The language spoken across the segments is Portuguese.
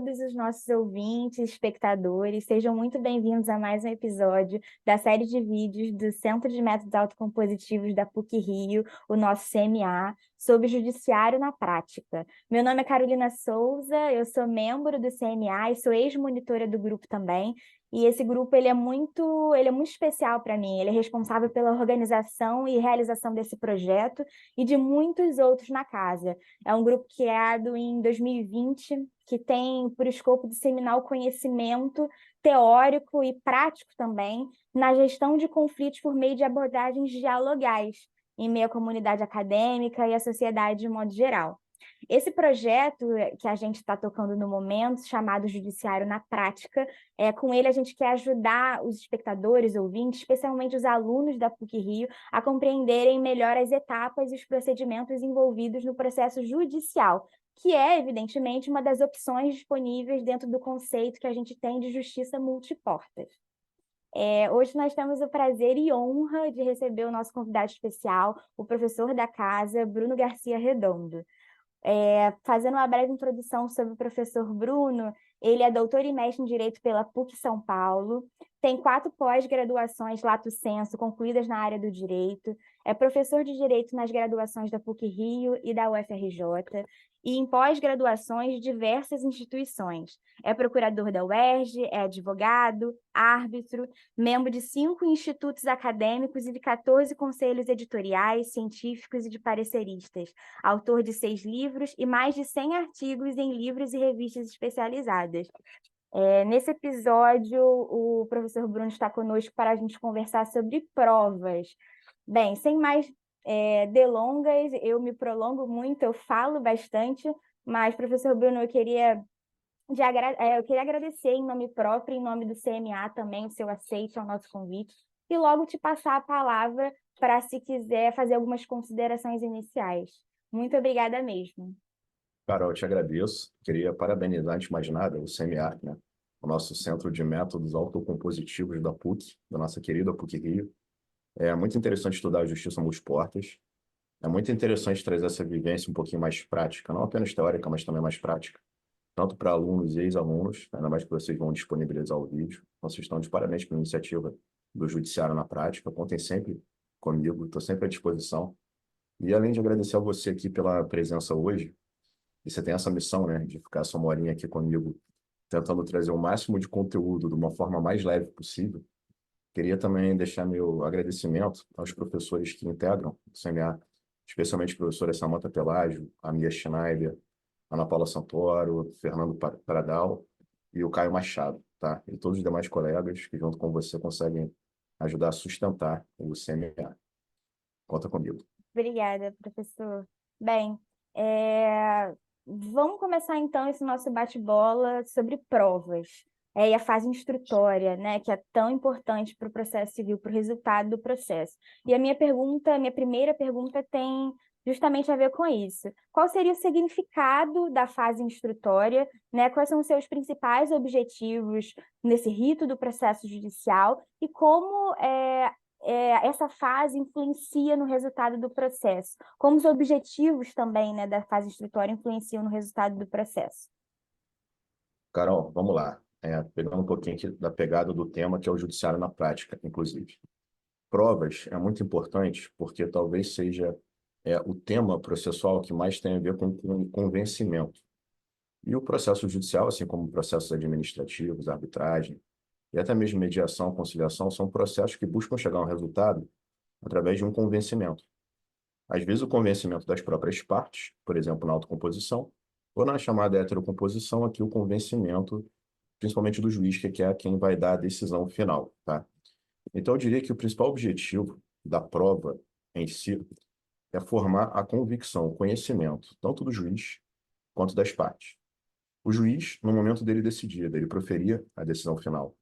todos os nossos ouvintes, espectadores. Sejam muito bem-vindos a mais um episódio da série de vídeos do Centro de Métodos Autocompositivos da PUC-Rio, o nosso CMA, sobre Judiciário na Prática. Meu nome é Carolina Souza, eu sou membro do CMA e sou ex-monitora do grupo também. E esse grupo ele é muito especial para mim. Ele é responsável pela organização e realização desse projeto e de muitos outros na casa. É um grupo criado em 2020, que tem por escopo disseminar o conhecimento teórico e prático também na gestão de conflitos por meio de abordagens dialogais em meio à comunidade acadêmica e à sociedade de modo geral. Esse projeto que a gente está tocando no momento, chamado Judiciário na Prática, com ele a gente quer ajudar os espectadores, ouvintes, especialmente os alunos da PUC-Rio, a compreenderem melhor as etapas e os procedimentos envolvidos no processo judicial, que é, evidentemente, uma das opções disponíveis dentro do conceito que a gente tem de justiça multiportas. Hoje nós temos o prazer e honra de receber o nosso convidado especial, o professor da casa, Bruno Garcia Redondo. Fazendo uma breve introdução sobre o professor Bruno, ele é doutor e mestre em Direito pela PUC São Paulo, tem 4 pós-graduações lato sensu concluídas na área do direito, é professor de Direito nas graduações da PUC-Rio e da UFRJ, e em pós-graduações de diversas instituições. É procurador da UERJ, é advogado, árbitro, membro de 5 institutos acadêmicos e de 14 conselhos editoriais, científicos e de pareceristas, autor de 6 livros e mais de 100 artigos em livros e revistas especializadas. Nesse episódio, o professor Bruno está conosco para a gente conversar sobre provas. Bem, sem mais delongas, eu me prolongo muito, eu falo bastante, mas, professor Bruno, eu queria agradecer em nome próprio, em nome do CMA também, o seu aceite ao nosso convite, e logo te passar a palavra para, se quiser, fazer algumas considerações iniciais. Muito obrigada mesmo. Carol, eu te agradeço. Queria parabenizar, antes de mais nada, o CMA, né? O nosso Centro de Métodos Autocompositivos da PUC, da nossa querida PUC-Rio. É muito interessante estudar a justiça multiportas. É muito interessante trazer essa vivência um pouquinho mais prática, não apenas teórica, mas também mais prática, tanto para alunos e ex-alunos, ainda mais que vocês vão disponibilizar o vídeo. Então, vocês estão de parabéns pela iniciativa do Judiciário na Prática. Contem sempre comigo, estou sempre à disposição. E além de agradecer a você aqui pela presença hoje, e você tem essa missão, né, de ficar essa 1 horinha aqui comigo, tentando trazer o máximo de conteúdo de uma forma mais leve possível. Queria também deixar meu agradecimento aos professores que integram o CMA, especialmente a professora Samantha Pelágio, a Mia Schneider, Ana Paula Santoro, Fernando Pradal e o Caio Machado, tá? E todos os demais colegas que, junto com você, conseguem ajudar a sustentar o CMA. Conta comigo. Obrigada, professor. Bem, vamos começar então esse nosso bate-bola sobre provas, e a fase instrutória, né, que é tão importante para o processo civil, para o resultado do processo. E minha primeira pergunta tem justamente a ver com isso. Qual seria o significado da fase instrutória, né? Quais são os seus principais objetivos nesse rito do processo judicial e como essa fase influencia no resultado do processo? Como os objetivos também, né, da fase instrutória influenciam no resultado do processo? Carol, vamos lá. Pegando um pouquinho aqui da pegada do tema, que é o judiciário na prática, inclusive. Provas é muito importante porque talvez seja o tema processual que mais tem a ver com convencimento. E o processo judicial, assim como processos administrativos, arbitragem e até mesmo mediação, conciliação, são processos que buscam chegar a um resultado através de um convencimento. Às vezes o convencimento das próprias partes, por exemplo, na autocomposição, ou na chamada heterocomposição, aqui o convencimento, principalmente do juiz, que é quem vai dar a decisão final, tá? Então, eu diria que o principal objetivo da prova em si é formar a convicção, o conhecimento, tanto do juiz quanto das partes. O juiz, no momento dele decidir, dele proferir a decisão final,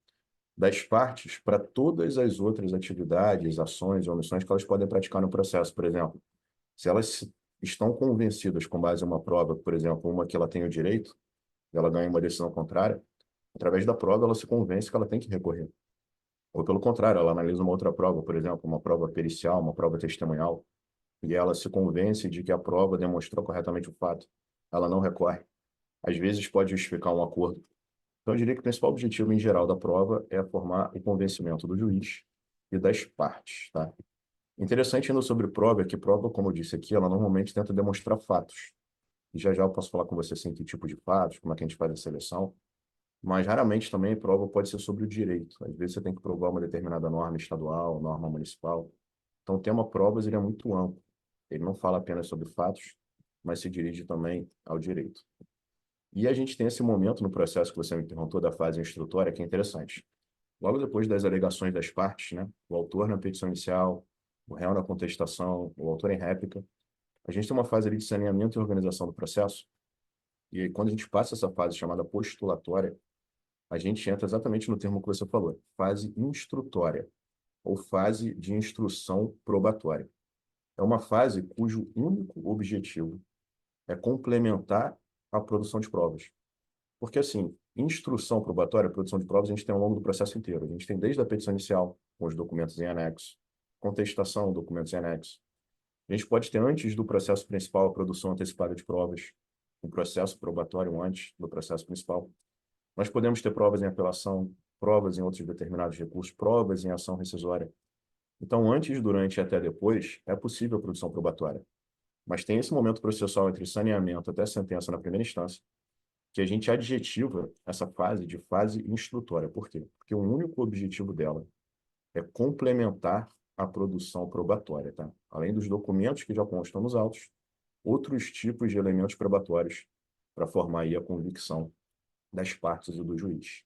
das partes para todas as outras atividades, ações ou omissões que elas podem praticar no processo. Por exemplo, se elas estão convencidas com base em uma prova, por exemplo, uma que ela tem o direito, ela ganha uma decisão contrária, através da prova ela se convence que ela tem que recorrer. Ou pelo contrário, ela analisa uma outra prova, por exemplo, uma prova pericial, uma prova testemunhal, e ela se convence de que a prova demonstrou corretamente o fato. Ela não recorre. às vezes pode justificar um acordo. Então, eu diria que o principal objetivo, em geral, da prova é formar o convencimento do juiz e das partes, tá? Interessante ainda sobre prova é que prova, como eu disse aqui, ela normalmente tenta demonstrar fatos. E já já eu posso falar com você assim, que tipo de fatos, como é que a gente faz a seleção. Mas raramente também prova pode ser sobre o direito. Às vezes você tem que provar uma determinada norma estadual, norma municipal. Então, o tema provas ele é muito amplo. Ele não fala apenas sobre fatos, mas se dirige também ao direito. E a gente tem esse momento no processo que você me perguntou da fase instrutória, que é interessante. Logo depois das alegações das partes, né, o autor na petição inicial, o réu na contestação, o autor em réplica, a gente tem uma fase ali de saneamento e organização do processo. E aí, quando a gente passa essa fase chamada postulatória, a gente entra exatamente no termo que você falou, fase instrutória, ou fase de instrução probatória. É uma fase cujo único objetivo é complementar a produção de provas. Porque, assim, instrução probatória, produção de provas, a gente tem ao longo do processo inteiro. A gente tem desde a petição inicial, com os documentos em anexo, contestação, documentos em anexo. A gente pode ter, antes do processo principal, a produção antecipada de provas, um processo probatório antes do processo principal. Nós podemos ter provas em apelação, provas em outros determinados recursos, provas em ação rescisória. Então, antes, durante e até depois, é possível a produção probatória. Mas tem esse momento processual entre saneamento até sentença na primeira instância, que a gente adjetiva essa fase de fase instrutória. Por quê? Porque o único objetivo dela é complementar a produção probatória, tá? Além dos documentos que já constam nos autos, outros tipos de elementos probatórios para formar aí a convicção das partes e do juiz.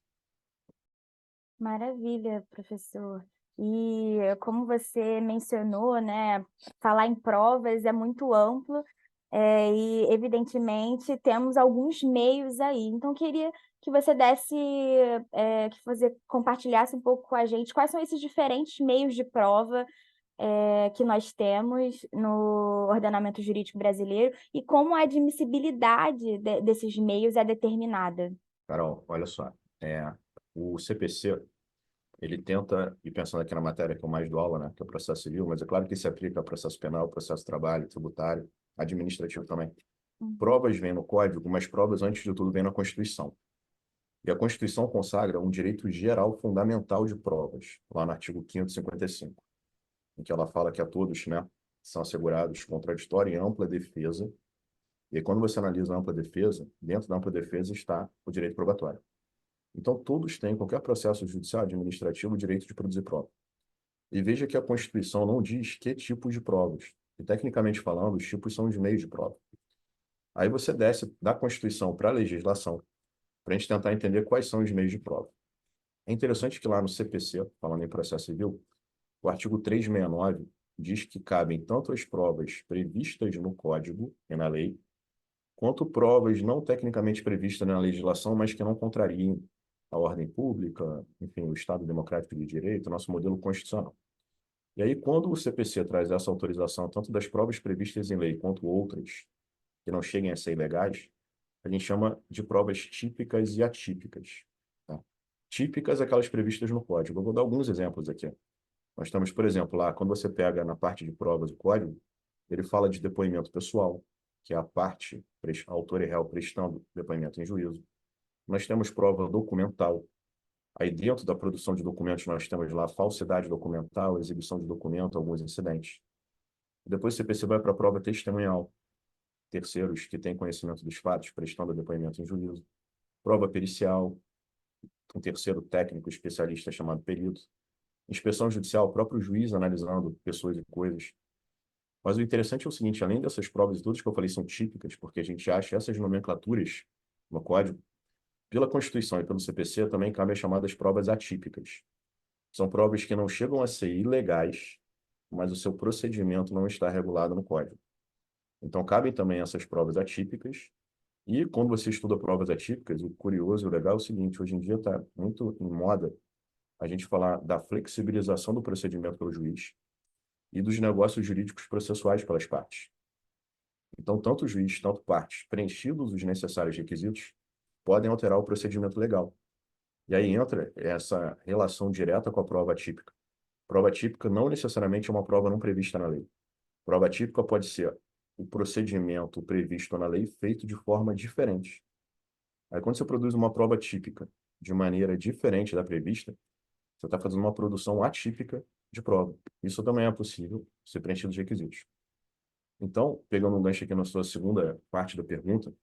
Maravilha, professor. E como você mencionou, né, falar em provas é muito amplo, e evidentemente temos alguns meios aí. Então, queria que você desse, que você compartilhasse um pouco com a gente quais são esses diferentes meios de prova, que nós temos no ordenamento jurídico brasileiro e como a admissibilidade desses meios é determinada. Carol, olha só, o CPC, ele tenta, e pensando aqui na matéria que eu mais dou aula, né, que é o processo civil, mas é claro que se aplica a processo penal, processo de trabalho, tributário, administrativo também. Uhum. Provas vêm no Código, mas provas, antes de tudo, vêm na Constituição. E a Constituição consagra um direito geral fundamental de provas, lá no artigo 5º e 55, em que ela fala que a todos, né, são assegurados contraditória e ampla defesa. E aí, quando você analisa a ampla defesa, dentro da ampla defesa está o direito probatório. Então, todos têm, em qualquer processo judicial administrativo, o direito de produzir prova. E veja que a Constituição não diz que tipos de provas. E, tecnicamente falando, os tipos são os meios de prova. Aí você desce da Constituição para a legislação, para a gente tentar entender quais são os meios de prova. É interessante que lá no CPC, falando em processo civil, o artigo 369 diz que cabem tanto as provas previstas no Código e na lei, quanto provas não tecnicamente previstas na legislação, mas que não contrariem a ordem pública, enfim, o Estado Democrático de Direito, o nosso modelo constitucional. E aí, quando o CPC traz essa autorização, tanto das provas previstas em lei, quanto outras que não cheguem a ser ilegais, a gente chama de provas típicas e atípicas. Tá? Típicas, aquelas previstas no Código. Eu vou dar alguns exemplos aqui. Nós temos, por exemplo, lá, quando você pega na parte de provas do Código, ele fala de depoimento pessoal, que é a parte, autor e réu prestando depoimento em juízo. Nós temos prova documental. Aí, dentro da produção de documentos, nós temos lá falsidade documental, exibição de documento, alguns incidentes. Depois o CPC vai para a prova testemunhal. Terceiros que têm conhecimento dos fatos, prestando depoimento em juízo. Prova pericial, um terceiro técnico especialista chamado perito. Inspeção judicial, o próprio juiz analisando pessoas e coisas. Mas o interessante é o seguinte, além dessas provas todas que eu falei são típicas, porque a gente acha essas nomenclaturas no Código, pela Constituição e pelo CPC também cabe as chamadas provas atípicas. São provas que não chegam a ser ilegais, mas o seu procedimento não está regulado no Código. Então, cabem também essas provas atípicas. E quando você estuda provas atípicas, o curioso e o legal é o seguinte, hoje em dia está muito em moda a gente falar da flexibilização do procedimento pelo juiz e dos negócios jurídicos processuais pelas partes. Então, tanto o juiz, tanto partes, preenchidos os necessários requisitos, podem alterar o procedimento legal. E aí entra essa relação direta com a prova atípica. Prova atípica não necessariamente é uma prova não prevista na lei. Prova atípica pode ser o procedimento previsto na lei feito de forma diferente. Aí, quando você produz uma prova típica de maneira diferente da prevista, você está fazendo uma produção atípica de prova. Isso também é possível ser preenchido os requisitos. Então, pegando um gancho aqui na sua segunda parte da pergunta,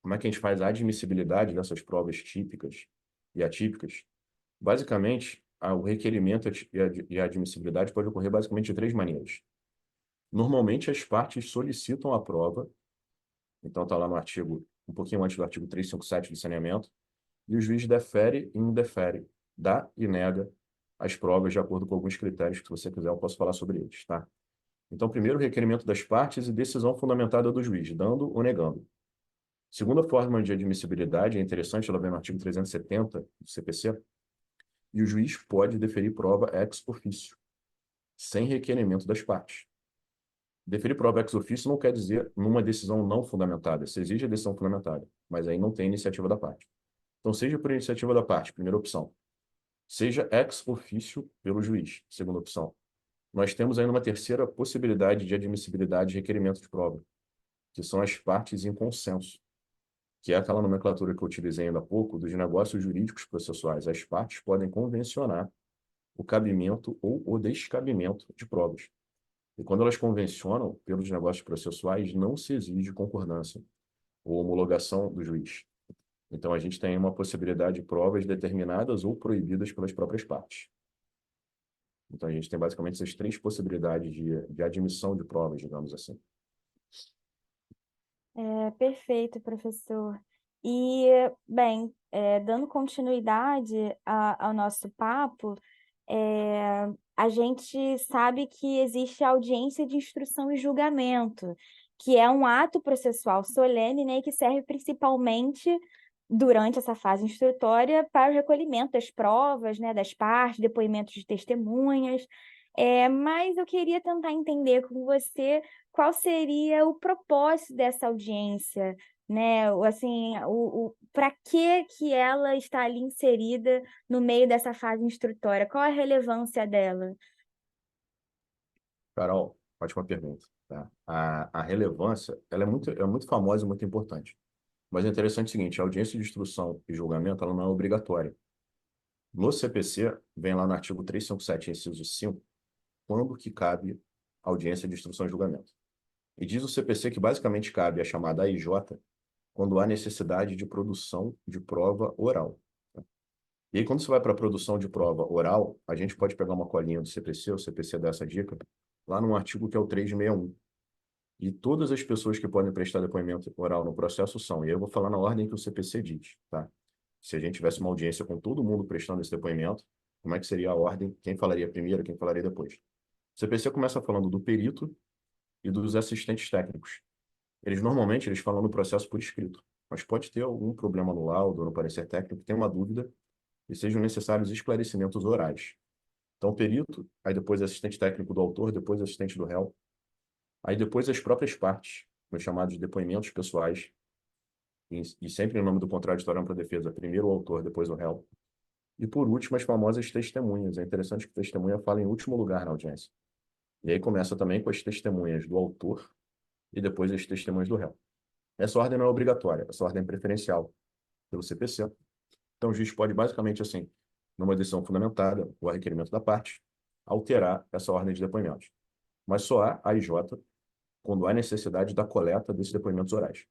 como é que a gente faz a admissibilidade dessas provas típicas e atípicas? Basicamente, o requerimento e a admissibilidade pode ocorrer basicamente de três maneiras. Normalmente, as partes solicitam a prova, então está lá no artigo, um pouquinho antes do artigo 357 do saneamento, e o juiz defere e indefere, dá e nega as provas de acordo com alguns critérios que, se você quiser, eu posso falar sobre eles, tá? Então, primeiro, requerimento das partes e decisão fundamentada do juiz, dando ou negando. Segunda forma de admissibilidade, é interessante, ela vem no artigo 370 do CPC, e o juiz pode deferir prova ex officio, sem requerimento das partes. Deferir prova ex officio não quer dizer numa decisão não fundamentada, se exige a decisão fundamentada, mas aí não tem iniciativa da parte. Então, seja por iniciativa da parte, primeira opção, seja ex officio pelo juiz, segunda opção. Nós temos ainda uma terceira possibilidade de admissibilidade de requerimento de prova, que são as partes em consenso, que é aquela nomenclatura que eu utilizei ainda há pouco dos negócios jurídicos processuais. As partes podem convencionar o cabimento ou o descabimento de provas. E quando elas convencionam pelos negócios processuais, não se exige concordância ou homologação do juiz. Então, a gente tem uma possibilidade de provas determinadas ou proibidas pelas próprias partes. Então, a gente tem basicamente essas três possibilidades de admissão de provas, digamos assim. Perfeito, professor. E, bem, dando continuidade ao nosso papo, a gente sabe que existe a audiência de instrução e julgamento, que é um ato processual solene, né, e que serve principalmente durante essa fase instrutória para o recolhimento das provas, né, das partes, depoimentos de testemunhas. Mas eu queria tentar entender com você qual seria o propósito dessa audiência, né? Assim, para que ela está ali inserida no meio dessa fase instrutória? Qual a relevância dela? Carol, ótima pergunta. Tá? A relevância, ela é muito famosa e muito importante. Mas é interessante o seguinte, a audiência de instrução e julgamento, ela não é obrigatória. No CPC, vem lá no artigo 357, inciso 5, quando que cabe audiência de instrução e julgamento. E diz o CPC que basicamente cabe a chamada AIJ quando há necessidade de produção de prova oral. E aí, quando você vai para a produção de prova oral, a gente pode pegar uma colinha do CPC, o CPC dá essa dica, lá num artigo que é o 361. E todas as pessoas que podem prestar depoimento oral no processo são, e eu vou falar na ordem que o CPC diz, tá? Se a gente tivesse uma audiência com todo mundo prestando esse depoimento, como é que seria a ordem? Quem falaria primeiro, quem falaria depois? O CPC começa falando do perito e dos assistentes técnicos. Eles falam no processo por escrito, mas pode ter algum problema no laudo, no parecer técnico, tem uma dúvida e sejam necessários esclarecimentos orais. Então, o perito, aí depois assistente técnico do autor, depois assistente do réu, aí depois as próprias partes, nos chamados depoimentos pessoais, e sempre em nome do contraditório para a defesa, primeiro o autor, depois o réu. E por último, as famosas testemunhas. É interessante que a testemunha fala em último lugar na audiência. E aí começa também com as testemunhas do autor e depois as testemunhas do réu. Essa ordem não é obrigatória, essa ordem é preferencial pelo CPC. Então, o juiz pode, basicamente, assim, numa decisão fundamentada, ou a requerimento da parte, alterar essa ordem de depoimentos. Mas só há AIJ quando há necessidade da coleta desses depoimentos orais.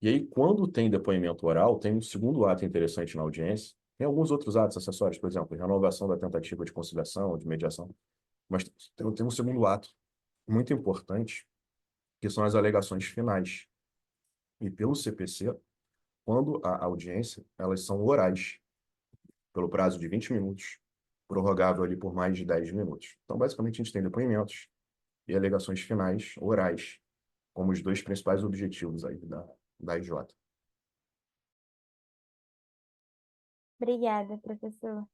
E aí, quando tem depoimento oral, tem um segundo ato interessante na audiência. Tem alguns outros atos acessórios, por exemplo, renovação da tentativa de conciliação, de mediação. Mas tem um segundo ato muito importante, que são as alegações finais. E pelo CPC, quando a audiência, elas são orais, pelo prazo de 20 minutos, prorrogável ali por mais de 10 minutos. Então, basicamente, a gente tem depoimentos e alegações finais orais, como os dois principais objetivos aí da IJ. Obrigada, professor.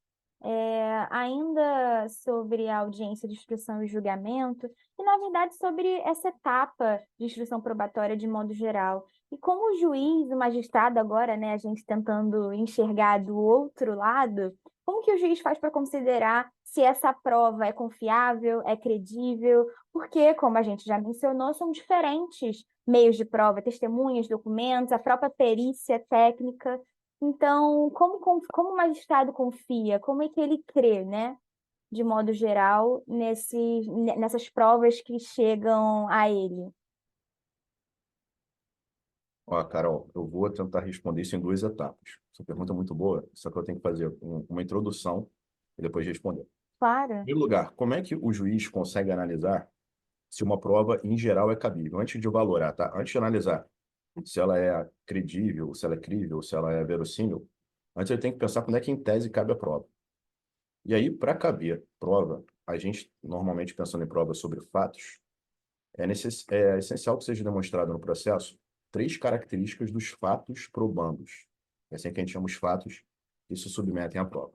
Ainda sobre a audiência de instrução e julgamento, e na verdade sobre essa etapa de instrução probatória de modo geral. E como o juiz, o magistrado agora, né, a gente tentando enxergar do outro lado, Como que o juiz faz para considerar se essa prova é confiável, é credível? Porque, como a gente já mencionou, são diferentes meios de prova, testemunhas, documentos, a própria perícia técnica. Então, como o magistrado confia? Como é que ele crê, né? De modo geral, nessas provas que chegam a ele. Ó, Carol, eu vou tentar responder isso em duas etapas. Essa pergunta é muito boa, só que eu tenho que fazer uma introdução e depois responder. Em Claro. primeiro lugar, como é que o juiz consegue analisar se uma prova, em geral, é cabível? Antes de valorar, tá? Antes de analisar se ela é credível, se ela é crível, se ela é verossímil, antes ele tem que pensar quando é que, em tese, cabe a prova. E aí, para caber prova, a gente, normalmente, pensando em provas sobre fatos, é essencial que seja demonstrado no processo três características dos fatos probandos. É assim que a gente chama os fatos que se submetem à prova.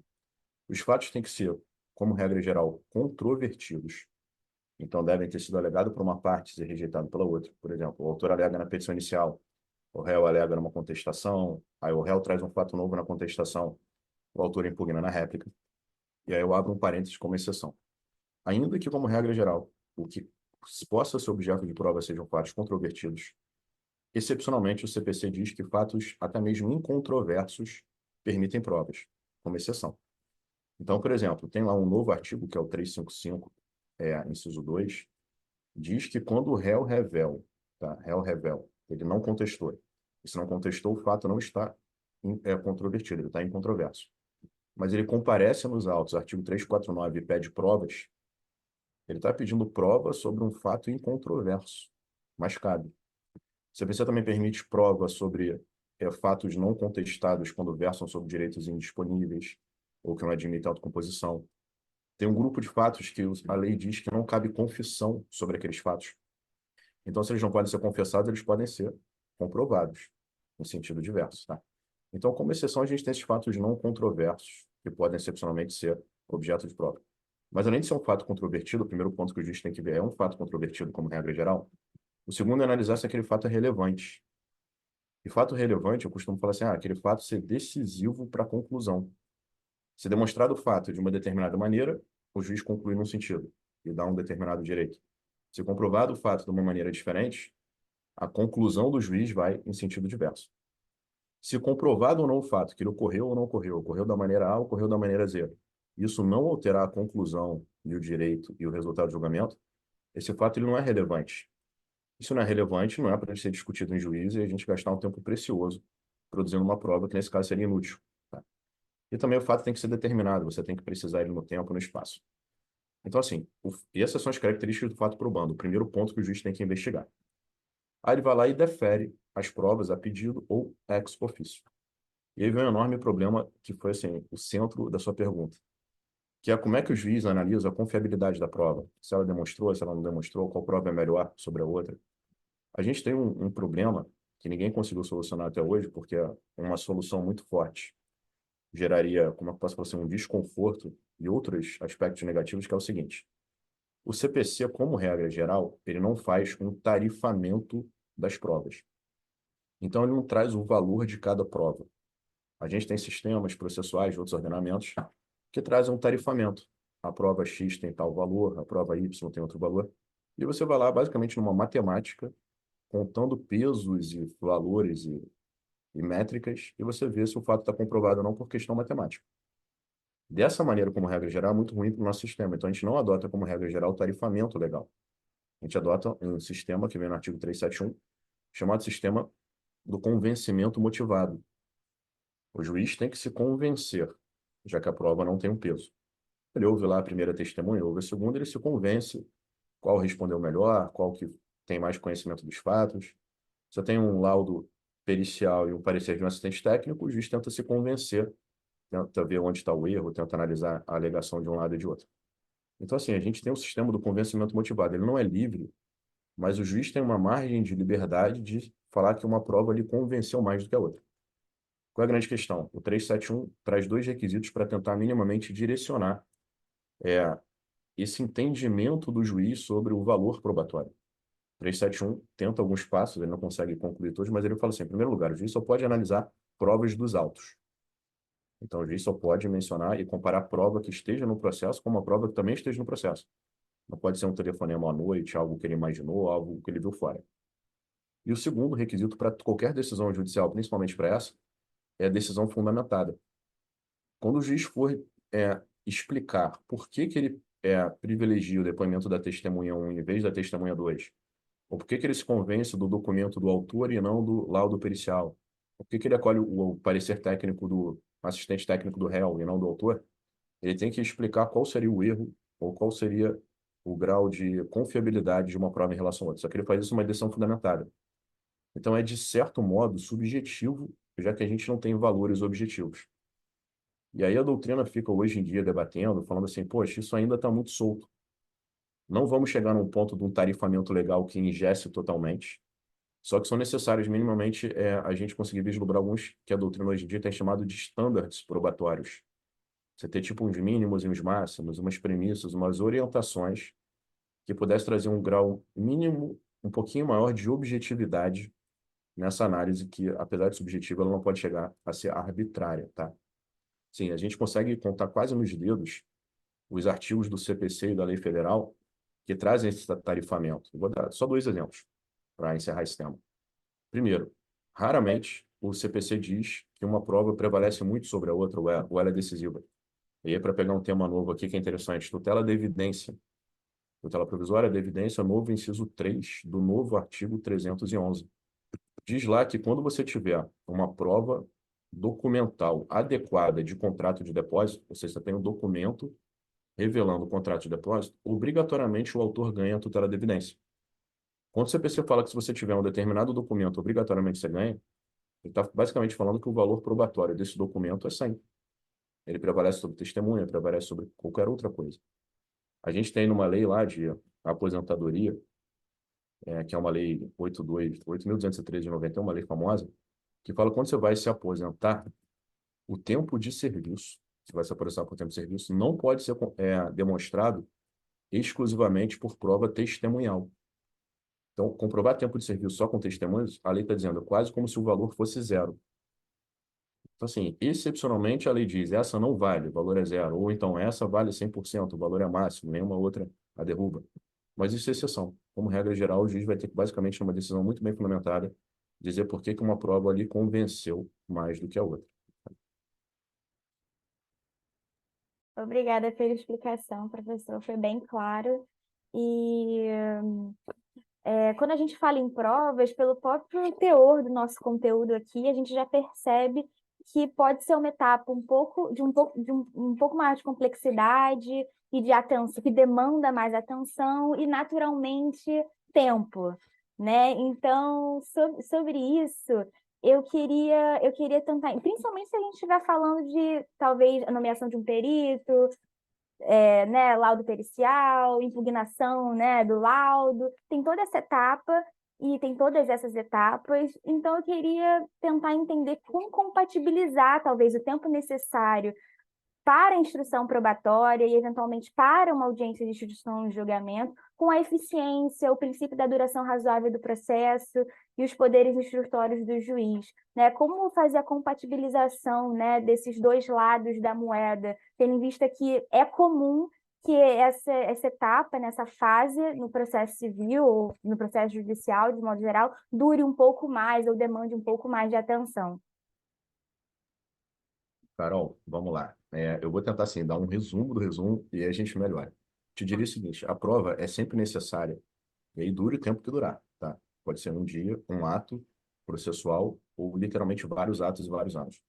Os fatos têm que ser, como regra geral, controvertidos. Então, devem ter sido alegados por uma parte e ser rejeitado pela outra. Por exemplo, o autor alega na petição inicial, o réu alega numa contestação, aí o réu traz um fato novo na contestação, o autor impugna na réplica, e aí eu abro um parênteses como exceção. Ainda que, como regra geral, o que possa ser objeto de prova sejam fatos controvertidos, excepcionalmente o CPC diz que fatos até mesmo incontroversos permitem provas, como exceção. Então, por exemplo, tem lá um novo artigo, que é o 355, inciso 2, diz que quando o réu revel, tá? Réu revel, ele não contestou. E se não contestou, o fato não está controvertido, ele está em controverso. Mas ele comparece nos autos, artigo 349, e pede provas, ele está pedindo prova sobre um fato incontroverso, mas cabe. O CPC também permite prova sobre fatos não contestados quando versam sobre direitos indisponíveis ou que não admitem autocomposição. Tem um grupo de fatos que a lei diz que não cabe confissão sobre aqueles fatos. Então, se eles não podem ser confessados, eles podem ser comprovados, em sentido diverso, tá? Então, como exceção, a gente tem esses fatos não controversos, que podem excepcionalmente ser objeto de prova. Mas, além de ser um fato controvertido, o primeiro ponto que o juiz tem que ver é um fato controvertido como regra geral. O segundo é analisar se aquele fato é relevante. E fato relevante, eu costumo falar assim, aquele fato ser decisivo para a conclusão. Se demonstrado o fato de uma determinada maneira, o juiz conclui num sentido e dá um determinado direito. Se comprovado o fato de uma maneira diferente, a conclusão do juiz vai em sentido diverso. Se comprovado ou não o fato, que ele ocorreu ou não ocorreu, ocorreu da maneira A, ocorreu da maneira Z, isso não alterar a conclusão e o direito e o resultado do julgamento, esse fato ele não é relevante. Isso não é relevante, não é para ser discutido em juízo e a gente gastar um tempo precioso produzindo uma prova que, nesse caso, seria inútil. Tá? E também o fato tem que ser determinado, você tem que precisar ele no tempo e no espaço. Então, assim, e essas são as características do fato probando, o primeiro ponto que o juiz tem que investigar. Aí ele vai lá e defere as provas a pedido ou ex officio. E aí vem um enorme problema que foi, assim, o centro da sua pergunta, que é como é que o juiz analisa a confiabilidade da prova, se ela demonstrou, se ela não demonstrou, qual prova é melhor sobre a outra. A gente tem um problema que ninguém conseguiu solucionar até hoje, porque é uma solução muito forte. Geraria, como eu posso falar assim, um desconforto e outros aspectos negativos, que é o seguinte. O CPC, como regra geral, ele não faz um tarifamento das provas. Então, ele não traz o valor de cada prova. A gente tem sistemas processuais, outros ordenamentos, que trazem um tarifamento. A prova X tem tal valor, a prova Y tem outro valor. E você vai lá, basicamente, numa matemática, contando pesos e valores e métricas, e você vê se o fato está comprovado ou não por questão matemática. Dessa maneira, como regra geral, é muito ruim para o nosso sistema. Então, a gente não adota como regra geral o tarifamento legal. A gente adota um sistema que vem no artigo 371, chamado sistema do convencimento motivado. O juiz tem que se convencer, já que a prova não tem um peso. Ele ouve lá a primeira testemunha, ouve a segunda, ele se convence qual respondeu melhor, qual que tem mais conhecimento dos fatos. Você tem um laudo pericial e um parecer de um assistente técnico, o juiz tenta se convencer, tenta ver onde está o erro, tenta analisar a alegação de um lado e de outro. Então, assim, a gente tem um sistema do convencimento motivado. Ele não é livre, mas o juiz tem uma margem de liberdade de falar que uma prova lhe convenceu mais do que a outra. Qual é a grande questão? O 371 traz dois requisitos para tentar minimamente direcionar esse entendimento do juiz sobre o valor probatório. 371 tenta alguns passos, ele não consegue concluir todos, mas ele fala assim, em primeiro lugar, o juiz só pode analisar provas dos autos. Então, o juiz só pode mencionar e comparar prova que esteja no processo com uma prova que também esteja no processo. Não pode ser um telefonema à noite, algo que ele imaginou, algo que ele viu fora. E o segundo requisito para qualquer decisão judicial, principalmente para essa, é a decisão fundamentada. Quando o juiz for explicar por que que ele privilegia o depoimento da testemunha 1 em vez da testemunha 2, ou por que que ele se convence do documento do autor e não do laudo pericial, por que que ele acolhe o parecer técnico do assistente técnico do réu e não do autor, ele tem que explicar qual seria o erro ou qual seria o grau de confiabilidade de uma prova em relação a outra. Só que ele faz isso numa decisão fundamentada. Então, é, de certo modo, subjetivo, já que a gente não tem valores objetivos. E aí a doutrina fica hoje em dia debatendo, falando assim, poxa, isso ainda está muito solto. Não vamos chegar num ponto de um tarifamento legal que ingesse totalmente, só que são necessários minimamente a gente conseguir vislumbrar alguns que a doutrina hoje em dia tem chamado de estándares probatórios. Você ter tipo uns mínimos e uns máximos, umas premissas, umas orientações que pudesse trazer um grau mínimo, um pouquinho maior de objetividade nessa análise que, apesar de subjetiva, ela não pode chegar a ser arbitrária, tá? Sim, a gente consegue contar quase nos dedos os artigos do CPC e da Lei Federal que trazem esse tarifamento. Eu vou dar só dois exemplos para encerrar esse tema. Primeiro, raramente o CPC diz que uma prova prevalece muito sobre a outra ou ela é decisiva. E aí, para pegar um tema novo aqui que é interessante, tutela da evidência. Tutela provisória da evidência, novo inciso 3 do novo artigo 311. Diz lá que quando você tiver uma prova documental adequada de contrato de depósito, ou seja, você tem um documento revelando o contrato de depósito, obrigatoriamente o autor ganha a tutela da evidência. Quando o CPC fala que se você tiver um determinado documento, obrigatoriamente você ganha, ele está basicamente falando que o valor probatório desse documento é 100. Ele prevalece sobre testemunha, prevalece sobre qualquer outra coisa. A gente tem numa lei lá de aposentadoria, que é uma lei 8.213 de 91, uma lei famosa, que fala que quando você vai se aposentar, o tempo de serviço, você vai se aposentar por tempo de serviço, não pode ser demonstrado exclusivamente por prova testemunhal. Então, comprovar tempo de serviço só com testemunhas, a lei está dizendo, é quase como se o valor fosse zero. Então, assim, excepcionalmente a lei diz, essa não vale, o valor é zero. Ou então, essa vale 100%, o valor é máximo, nenhuma outra a derruba. Mas isso é exceção. Como regra geral, o juiz vai ter que, basicamente, numa decisão muito bem fundamentada, dizer por que que uma prova ali convenceu mais do que a outra. Obrigada pela explicação, professor, foi bem claro. E quando a gente fala em provas, pelo próprio teor do nosso conteúdo aqui, a gente já percebe que pode ser uma etapa um pouco mais de complexidade e de atenção, que demanda mais atenção e naturalmente tempo, né? Então, sobre isso, eu queria tentar, principalmente se a gente estiver falando de talvez a nomeação de um perito, né, laudo pericial, impugnação, né, do laudo, tem toda essa etapa e tem todas essas etapas, então eu queria tentar entender como compatibilizar talvez o tempo necessário para a instrução probatória e, eventualmente, para uma audiência de instrução e julgamento, com a eficiência, o princípio da duração razoável do processo e os poderes instrutórios do juiz, né? Como fazer a compatibilização, né, desses dois lados da moeda, tendo em vista que é comum que essa etapa, nessa fase, no processo civil ou no processo judicial, de modo geral, dure um pouco mais ou demande um pouco mais de atenção. Carol, vamos lá. Eu vou tentar, assim, dar um resumo do resumo e aí a gente melhora. Te diria o seguinte, a prova é sempre necessária e aí dure o tempo que durar, tá? Pode ser um dia, um ato processual ou literalmente vários atos e vários anos.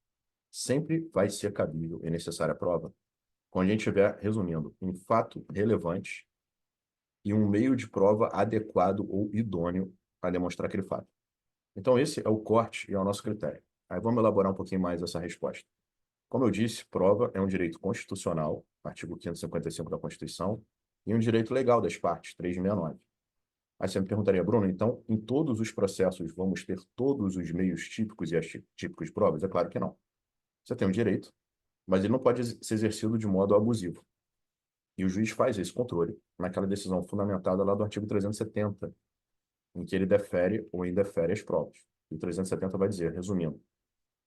Sempre vai ser cabível e necessária a prova quando a gente estiver, resumindo, um fato relevante e um meio de prova adequado ou idôneo para demonstrar aquele fato. Então, esse é o corte e é o nosso critério. Aí vamos elaborar um pouquinho mais essa resposta. Como eu disse, prova é um direito constitucional, artigo 555 da Constituição, e um direito legal das partes, 369. Aí você me perguntaria, Bruno, então, em todos os processos vamos ter todos os meios típicos e atípicos de provas? É claro que não. Você tem um direito, mas ele não pode ser exercido de modo abusivo. E o juiz faz esse controle naquela decisão fundamentada lá do artigo 370, em que ele defere ou indefere as provas. E o 370 vai dizer, resumindo,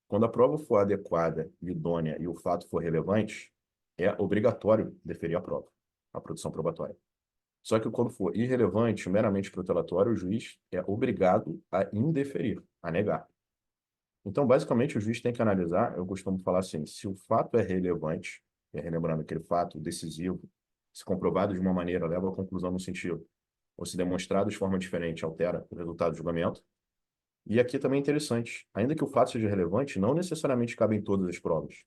Quando a prova for adequada, idônea e o fato for relevante, é obrigatório deferir a prova, a produção probatória. Só que quando for irrelevante, meramente protelatório, o juiz é obrigado a indeferir, a negar. Então, basicamente, o juiz tem que analisar, eu costumo falar assim, se o fato é relevante, relembrando aquele fato decisivo, se comprovado de uma maneira leva à conclusão no sentido, ou se demonstrado de forma diferente altera o resultado do julgamento. E aqui também é interessante, ainda que o fato seja relevante, não necessariamente cabe em todas as provas.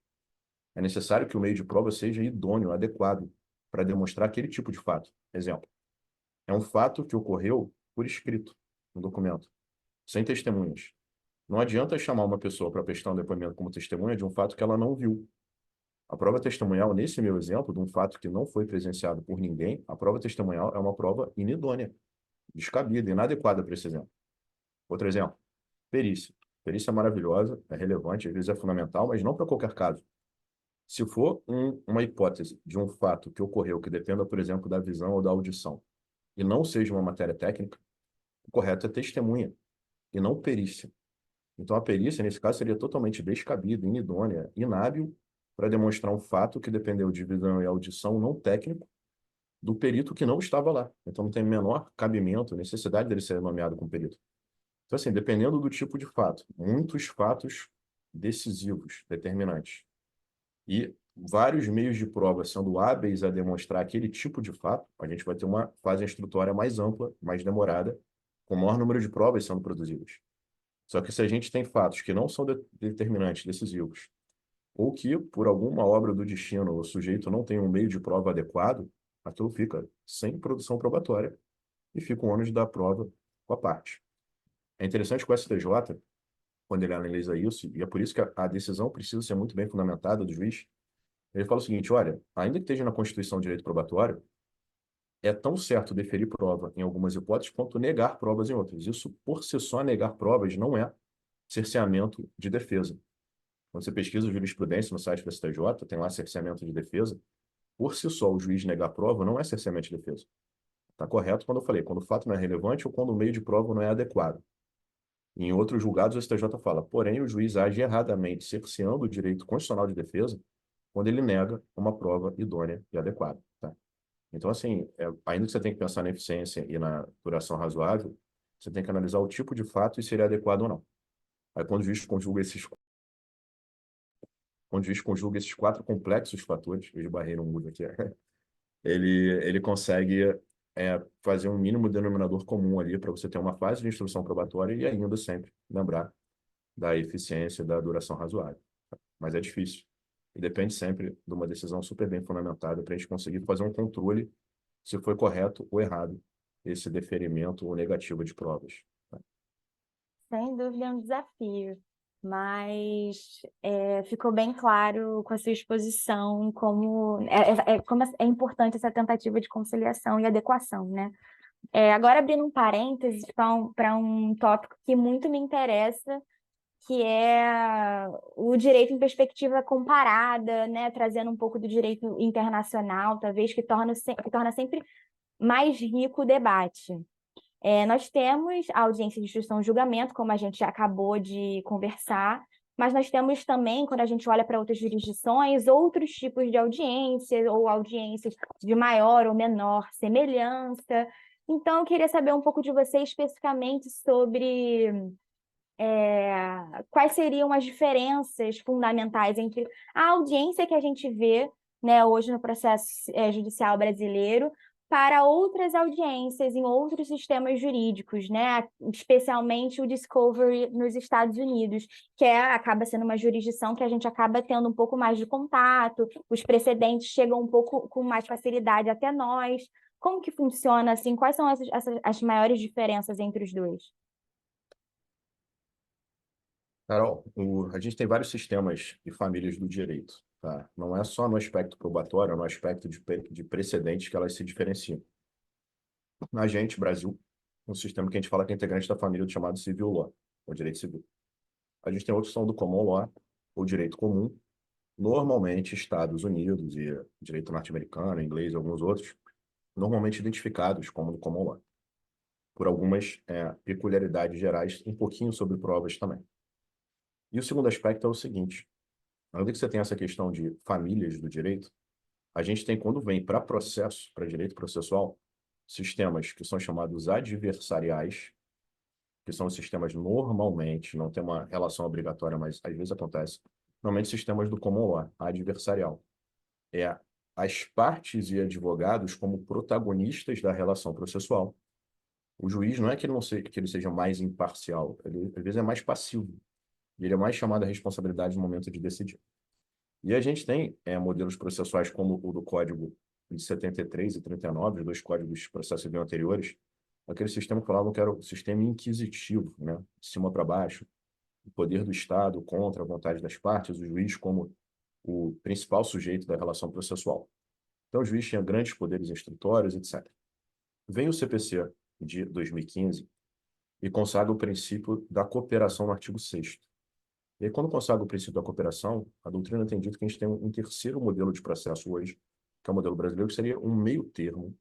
É necessário que o meio de prova seja idôneo, adequado, para demonstrar aquele tipo de fato. Exemplo, é um fato que ocorreu por escrito, no documento, sem testemunhas. Não adianta chamar uma pessoa para prestar um depoimento como testemunha de um fato que ela não viu. A prova testemunhal, nesse meu exemplo, de um fato que não foi presenciado por ninguém, a prova testemunhal é uma prova inidônea, descabida, inadequada para esse exemplo. Outro exemplo, perícia. Perícia é maravilhosa, é relevante, às vezes é fundamental, mas não para qualquer caso. Se for uma hipótese de um fato que ocorreu que dependa, por exemplo, da visão ou da audição, e não seja uma matéria técnica, o correto é testemunha, e não perícia. Então, a perícia, nesse caso, seria totalmente descabida, inidônea, inábil para demonstrar um fato que dependeu de visão e audição não técnico do perito que não estava lá. Então, não tem menor cabimento, necessidade dele ser nomeado como perito. Então, assim, dependendo do tipo de fato, muitos fatos decisivos, determinantes, e vários meios de prova sendo hábeis a demonstrar aquele tipo de fato, a gente vai ter uma fase instrutória mais ampla, mais demorada, com maior número de provas sendo produzidas. Só que se a gente tem fatos que não são determinantes, decisivos, ou que, por alguma obra do destino, o sujeito não tem um meio de prova adequado, aquilo fica sem produção probatória e fica o ônus da prova com a parte. É interessante que o STJ, quando ele analisa isso, e é por isso que a decisão precisa ser muito bem fundamentada do juiz, ele fala o seguinte, olha, ainda que esteja na Constituição o direito probatório, é tão certo deferir prova em algumas hipóteses quanto negar provas em outras. Isso, por si só, negar provas não é cerceamento de defesa. Quando você pesquisa jurisprudência no site do STJ, tem lá cerceamento de defesa. Por si só, o juiz negar prova não é cerceamento de defesa. Está correto quando eu falei, quando o fato não é relevante ou quando o meio de prova não é adequado. Em outros julgados, o STJ fala, porém, o juiz age erradamente, cerceando o direito constitucional de defesa quando ele nega uma prova idônea e adequada. Tá? Então, assim, ainda que você tenha que pensar na eficiência e na duração razoável, você tem que analisar o tipo de fato e se ele é adequado ou não. Aí, quando o juiz conjuga esses quatro complexos fatores, eu esbarrei no mudo aqui, ele consegue fazer um mínimo denominador comum ali para você ter uma fase de instrução probatória e ainda sempre lembrar da eficiência da duração razoável. Mas é difícil. E depende sempre de uma decisão super bem fundamentada para a gente conseguir fazer um controle se foi correto ou errado esse deferimento ou negativo de provas. Sem dúvida é um desafio, mas ficou bem claro com a sua exposição como é importante essa tentativa de conciliação e adequação, né? Agora, abrindo um parênteses para um tópico que muito me interessa, que é o direito em perspectiva comparada, né? Trazendo um pouco do direito internacional, talvez que torna sempre mais rico o debate. Nós temos a audiência de instrução e julgamento, como a gente já acabou de conversar, mas nós temos também, quando a gente olha para outras jurisdições, outros tipos de audiências, ou audiências de maior ou menor semelhança. Então, eu queria saber um pouco de você especificamente sobre quais seriam as diferenças fundamentais entre a audiência que a gente vê, né, hoje no processo judicial brasileiro para outras audiências em outros sistemas jurídicos, né, especialmente o Discovery nos Estados Unidos, que acaba sendo uma jurisdição que a gente acaba tendo um pouco mais de contato, os precedentes chegam um pouco com mais facilidade até nós. Como que funciona assim? Quais são as maiores diferenças entre os dois? Carol, a gente tem vários sistemas e famílias do direito, tá? Não é só no aspecto probatório, é no aspecto de precedentes que elas se diferenciam. A gente, Brasil, um sistema que a gente fala que é integrante da família do chamado civil law, o direito civil. A gente tem outros que são do common law, o direito comum, normalmente Estados Unidos e direito norte-americano, inglês e alguns outros, normalmente identificados como do common law, por algumas peculiaridades gerais, um pouquinho sobre provas também. E o segundo aspecto é o seguinte: além de que você tem essa questão de famílias do direito, a gente tem, quando vem para processo, para direito processual, sistemas que são chamados adversariais, que são sistemas normalmente, não tem uma relação obrigatória, mas às vezes acontece, normalmente sistemas do common law, adversarial. É as partes e advogados como protagonistas da relação processual. O juiz não é que ele não seja, que ele seja mais imparcial, ele às vezes é mais passivo, e ele é mais chamado à responsabilidade no momento de decidir. E a gente tem modelos processuais como o do Código de 73 e 39, os dois códigos de processo civil anteriores, aquele sistema que falavam que era o sistema inquisitivo, né? De cima para baixo, o poder do Estado contra a vontade das partes, o juiz como o principal sujeito da relação processual. Então, o juiz tinha grandes poderes instrutórios, etc. Vem o CPC de 2015 e consagra o princípio da cooperação no artigo 6º. E aí, quando consagra o princípio da cooperação, a doutrina tem dito que a gente tem um terceiro modelo de processo hoje, que é o modelo brasileiro, que seria um meio termo,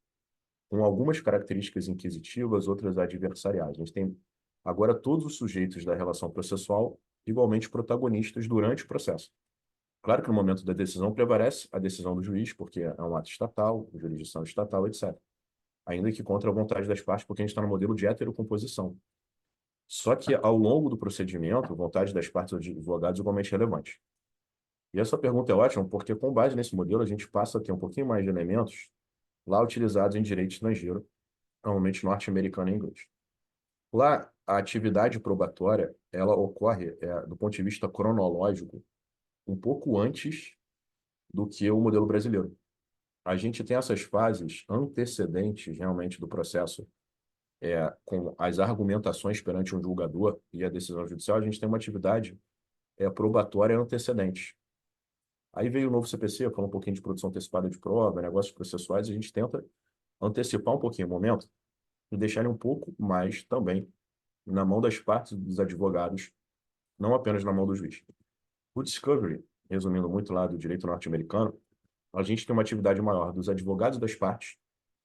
com algumas características inquisitivas, outras adversariais. A gente tem agora todos os sujeitos da relação processual igualmente protagonistas durante o processo. Claro que no momento da decisão prevalece a decisão do juiz, porque é um ato estatal, jurisdição estatal, etc. Ainda que contra a vontade das partes, porque a gente está no modelo de heterocomposição. Só que, ao longo do procedimento, a vontade das partes dos advogados é igualmente relevante. E essa pergunta é ótima, porque, com base nesse modelo, a gente passa a ter um pouquinho mais de elementos lá utilizados em direito estrangeiro, normalmente norte-americano e inglês. Lá, a atividade probatória, ela ocorre, do ponto de vista cronológico, um pouco antes do que o modelo brasileiro. A gente tem essas fases antecedentes, realmente, do processo, com as argumentações perante um julgador e a decisão judicial, a gente tem uma atividade probatória antecedente. Aí veio o novo CPC, falou um pouquinho de produção antecipada de prova, negócios processuais, e a gente tenta antecipar um pouquinho o momento e deixar ele um pouco mais também na mão das partes dos advogados, não apenas na mão do juiz. O discovery, resumindo muito lá do direito norte-americano, a gente tem uma atividade maior dos advogados das partes,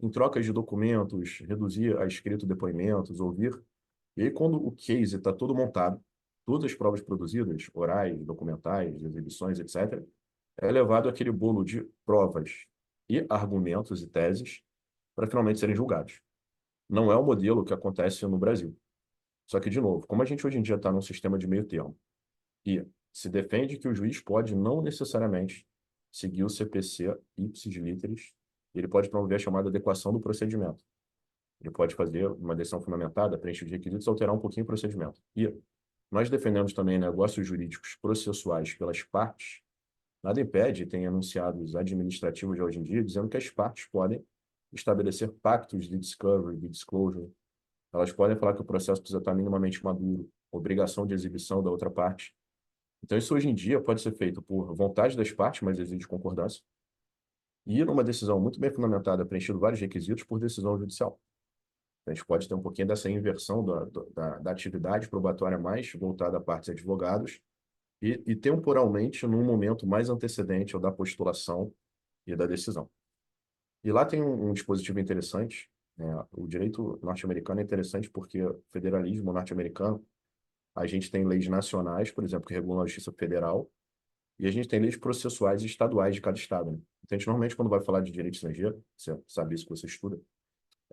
em trocas de documentos, reduzir a escrito depoimentos, ouvir. E aí, quando o case está todo montado, todas as provas produzidas, orais, documentais, exibições, etc., é levado aquele bolo de provas e argumentos e teses para finalmente serem julgados. Não é o modelo que acontece no Brasil. Só que, de novo, como a gente hoje em dia está num sistema de meio termo e se defende que o juiz pode não necessariamente seguir o CPC ipsis literis, ele pode promover a chamada adequação do procedimento. Ele pode fazer uma decisão fundamentada, preencher os requisitos, alterar um pouquinho o procedimento. E nós defendemos também negócios jurídicos processuais pelas partes. Nada impede, tem enunciados administrativos de hoje em dia, dizendo que as partes podem estabelecer pactos de discovery, de disclosure. Elas podem falar que o processo precisa estar minimamente maduro, obrigação de exibição da outra parte. Então, isso hoje em dia pode ser feito por vontade das partes, mas exige concordância, e numa decisão muito bem fundamentada, preenchido vários requisitos, por decisão judicial. A gente pode ter um pouquinho dessa inversão da atividade probatória mais voltada a partes e advogados e temporalmente num momento mais antecedente ao da postulação e da decisão. E lá tem um dispositivo interessante, né? O direito norte-americano é interessante porque o federalismo norte-americano, a gente tem leis nacionais, por exemplo, que regulam a justiça federal, e a gente tem leis processuais estaduais de cada estado, né? Então, a gente normalmente, quando vai falar de direito estrangeiro, você sabe isso que você estuda,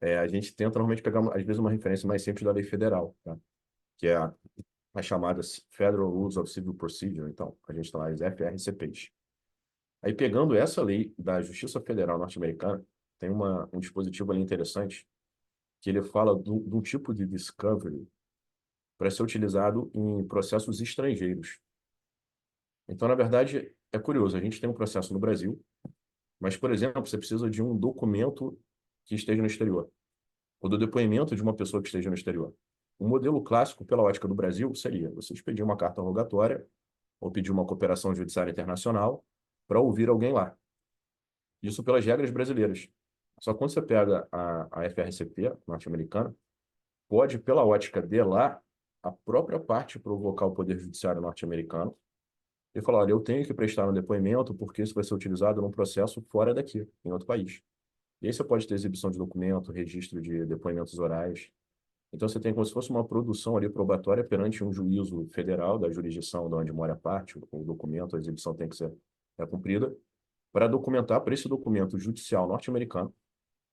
a gente tenta normalmente pegar, às vezes, uma referência mais simples da lei federal, tá? Que é a chamada Federal Rules of Civil Procedure. Então, a gente tem lá as FRCPs. Aí, pegando essa lei da Justiça Federal norte-americana, tem um dispositivo ali interessante, que ele fala de um tipo de discovery para ser utilizado em processos estrangeiros. Então, na verdade, é curioso, a gente tem um processo no Brasil, mas, por exemplo, você precisa de um documento que esteja no exterior, ou do depoimento de uma pessoa que esteja no exterior. O modelo clássico, pela ótica do Brasil, seria você pedir uma carta rogatória ou pedir uma cooperação judiciária internacional para ouvir alguém lá. Isso pelas regras brasileiras. Só que quando você pega a FRCP norte-americana, pode, pela ótica de lá, a própria parte provocar o Poder Judiciário norte-americano e falar, olha, eu tenho que prestar um depoimento porque isso vai ser utilizado num processo fora daqui, em outro país. E aí você pode ter exibição de documento, registro de depoimentos orais. Então, você tem como se fosse uma produção ali probatória perante um juízo federal da jurisdição de onde mora a parte, o documento, a exibição tem que ser cumprida, para documentar para esse documento judicial norte-americano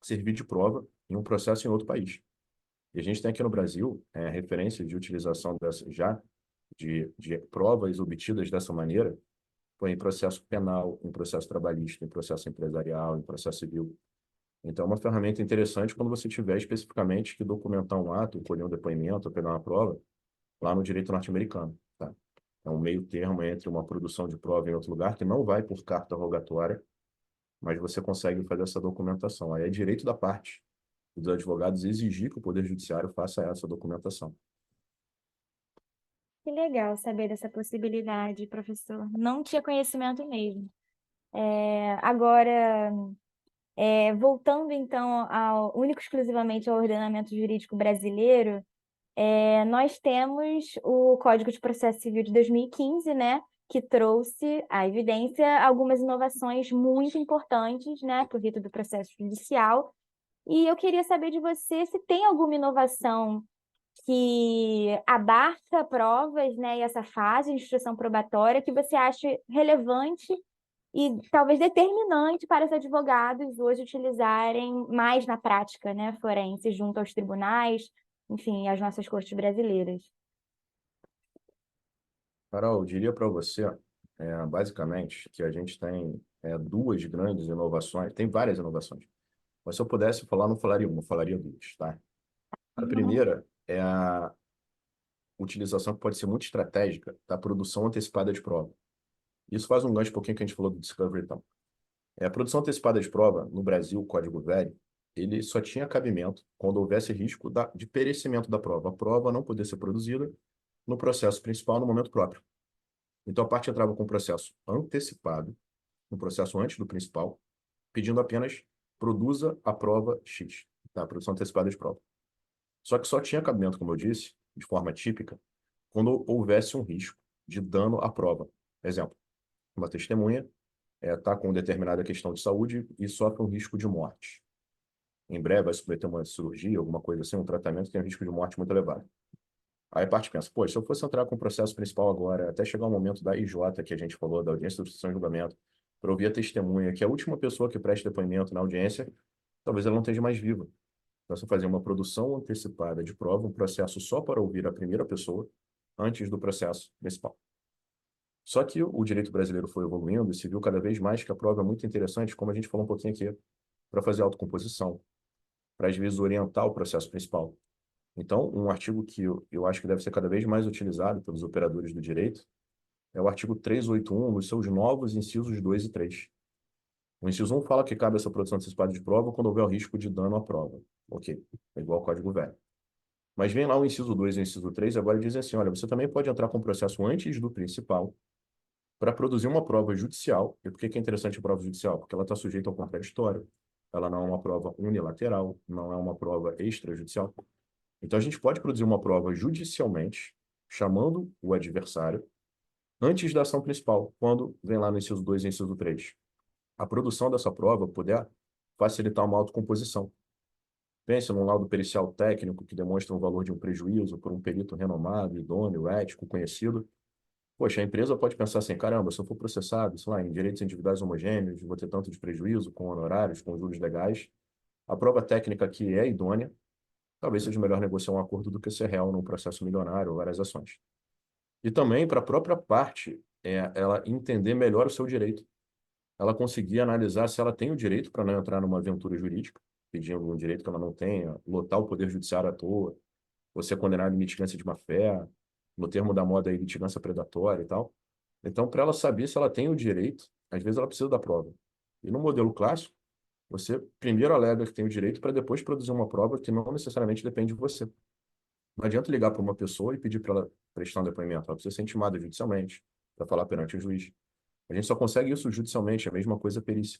servir de prova em um processo em outro país. E a gente tem aqui no Brasil referência de utilização de provas obtidas dessa maneira, foi em processo penal, em processo trabalhista, em processo empresarial, em processo civil. Então, é uma ferramenta interessante quando você tiver especificamente que documentar um ato, colher um depoimento, ou pegar uma prova, lá no direito norte-americano. Tá? É um meio termo entre uma produção de prova em outro lugar, que não vai por carta rogatória, mas você consegue fazer essa documentação. Aí é direito da parte dos advogados exigir que o Poder Judiciário faça essa documentação. Que legal saber dessa possibilidade, professor. Não tinha conhecimento mesmo. Agora, voltando então único exclusivamente ao ordenamento jurídico brasileiro, nós temos o Código de Processo Civil de 2015, né, que trouxe à evidência algumas inovações muito importantes, né, para o rito do processo judicial. E eu queria saber de você se tem alguma inovação que abarca provas, né, e essa fase de instrução probatória que você acha relevante e talvez determinante para os advogados hoje utilizarem mais na prática, né, forense, junto aos tribunais, enfim, às nossas cortes brasileiras. Carol, eu diria para você, basicamente, que a gente tem duas grandes inovações, tem várias inovações, mas se eu pudesse falar, não falaria uma, eu falaria duas, tá? A Uhum. primeira é a utilização que pode ser muito estratégica da produção antecipada de prova. Isso faz um gancho um pouquinho que a gente falou do Discovery, então. A produção antecipada de prova, no Brasil, o Código Velho, ele só tinha cabimento quando houvesse risco de perecimento da prova. A prova não poder ser produzida no processo principal no momento próprio. Então, a parte entrava com um processo antecipado, um processo antes do principal, pedindo apenas produza a prova X, tá? A produção antecipada de prova. Só que só tinha cabimento, como eu disse, de forma típica, quando houvesse um risco de dano à prova. Exemplo, uma testemunha está com determinada questão de saúde e sofre um risco de morte. Em breve vai submeter uma cirurgia, alguma coisa assim, um tratamento que tem um risco de morte muito elevado. Aí a parte pensa, pô, se eu fosse entrar com o processo principal agora, até chegar o momento da IJ, que a gente falou, da audiência de instrução e julgamento, para ouvir a testemunha, que é a última pessoa que presta depoimento na audiência, talvez ela não esteja mais viva. Então, você fazer uma produção antecipada de prova, um processo só para ouvir a primeira pessoa, antes do processo principal. Só que o direito brasileiro foi evoluindo e se viu cada vez mais que a prova é muito interessante, como a gente falou um pouquinho aqui, para fazer autocomposição, para às vezes orientar o processo principal. Então, um artigo que eu acho que deve ser cada vez mais utilizado pelos operadores do direito é o artigo 381, nos seus novos incisos 2 e 3. O inciso 1 fala que cabe essa produção antecipada de prova quando houver o risco de dano à prova. Ok, é igual ao Código Velho. Mas vem lá o inciso 2 e o inciso 3 agora dizem assim, olha, você também pode entrar com o processo antes do principal para produzir uma prova judicial. E por que que é interessante a prova judicial? Porque ela está sujeita ao contraditório. Ela não é uma prova unilateral, não é uma prova extrajudicial. Então, a gente pode produzir uma prova judicialmente, chamando o adversário, antes da ação principal, quando vem lá no inciso 2 e inciso 3. A produção dessa prova puder facilitar uma autocomposição. Pense num laudo pericial técnico que demonstra o valor de um prejuízo por um perito renomado, idôneo, ético, conhecido. Poxa, a empresa pode pensar assim, caramba, se eu for processado, sei lá, em direitos individuais homogêneos, vou ter tanto de prejuízo com honorários, com juros legais. A prova técnica aqui é idônea, talvez seja melhor negociar um acordo do que ser réu num processo milionário ou várias ações. E também para a própria parte, ela entender melhor o seu direito. Ela conseguir analisar se ela tem o direito para não entrar numa aventura jurídica, pedindo um direito que ela não tenha, lotar o poder judiciário à toa, ou ser condenado em litigância de má-fé, no termo da moda aí, litigância predatória e tal. Então, para ela saber se ela tem o direito, às vezes ela precisa da prova. E no modelo clássico, você primeiro alega que tem o direito para depois produzir uma prova que não necessariamente depende de você. Não adianta ligar para uma pessoa e pedir para ela prestar um depoimento. Ela precisa ser intimada judicialmente para falar perante o juiz. A gente só consegue isso judicialmente, é a mesma coisa a perícia.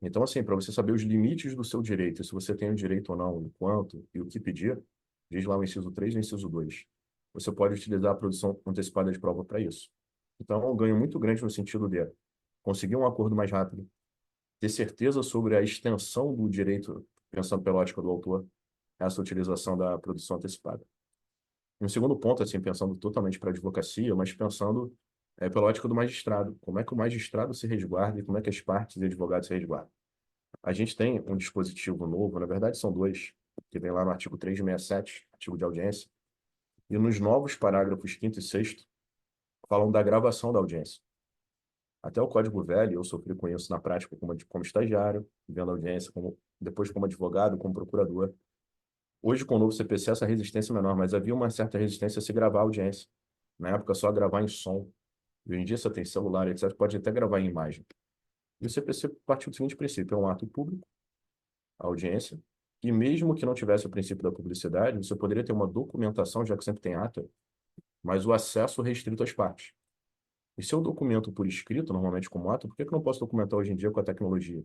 Então, assim, para você saber os limites do seu direito, se você tem o direito ou não, o quanto e o que pedir, diz lá o inciso 3 e o inciso 2. Você pode utilizar a produção antecipada de prova para isso. Então, é um ganho muito grande no sentido de conseguir um acordo mais rápido, ter certeza sobre a extensão do direito, pensando pela ótica do autor, essa utilização da produção antecipada. E um segundo ponto, assim, pensando totalmente para a advocacia, mas pensando pela ótica do magistrado. Como é que o magistrado se resguarda e como é que as partes e advogados se resguardam? A gente tem um dispositivo novo, na verdade são dois, que vem lá no artigo 367, artigo de audiência, e nos novos parágrafos 5º e 6º falam da gravação da audiência. Até o Código Velho, eu sofri com isso na prática como estagiário, vendo audiência, depois como advogado, como procurador. Hoje, com o novo CPC, essa resistência é menor, mas havia uma certa resistência a se gravar a audiência. Na época, só gravar em som. Hoje em dia, você tem celular, etc., pode até gravar em imagem. E o CPC partiu do seguinte princípio: é um ato público, a audiência, e mesmo que não tivesse o princípio da publicidade, você poderia ter uma documentação, já que sempre tem ata, mas o acesso restrito às partes. E se eu documento por escrito, normalmente como ato, por que eu não posso documentar hoje em dia com a tecnologia?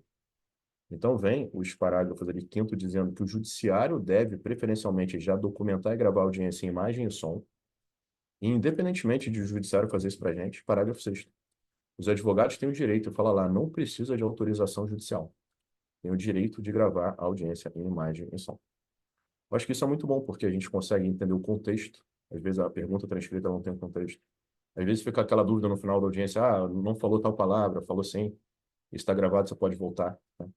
Então, vem os parágrafos ali, 5º, dizendo que o judiciário deve, preferencialmente, já documentar e gravar a audiência em imagem e som, e independentemente de o judiciário fazer isso para a gente, parágrafo 6º. Os advogados têm o direito, fala lá, não precisa de autorização judicial. Tem o direito de gravar a audiência em imagem e som. Eu acho que isso é muito bom, porque a gente consegue entender o contexto. Às vezes a pergunta transcrita não tem contexto. Às vezes fica aquela dúvida no final da audiência, não falou tal palavra, falou sim, está gravado, você pode voltar, né?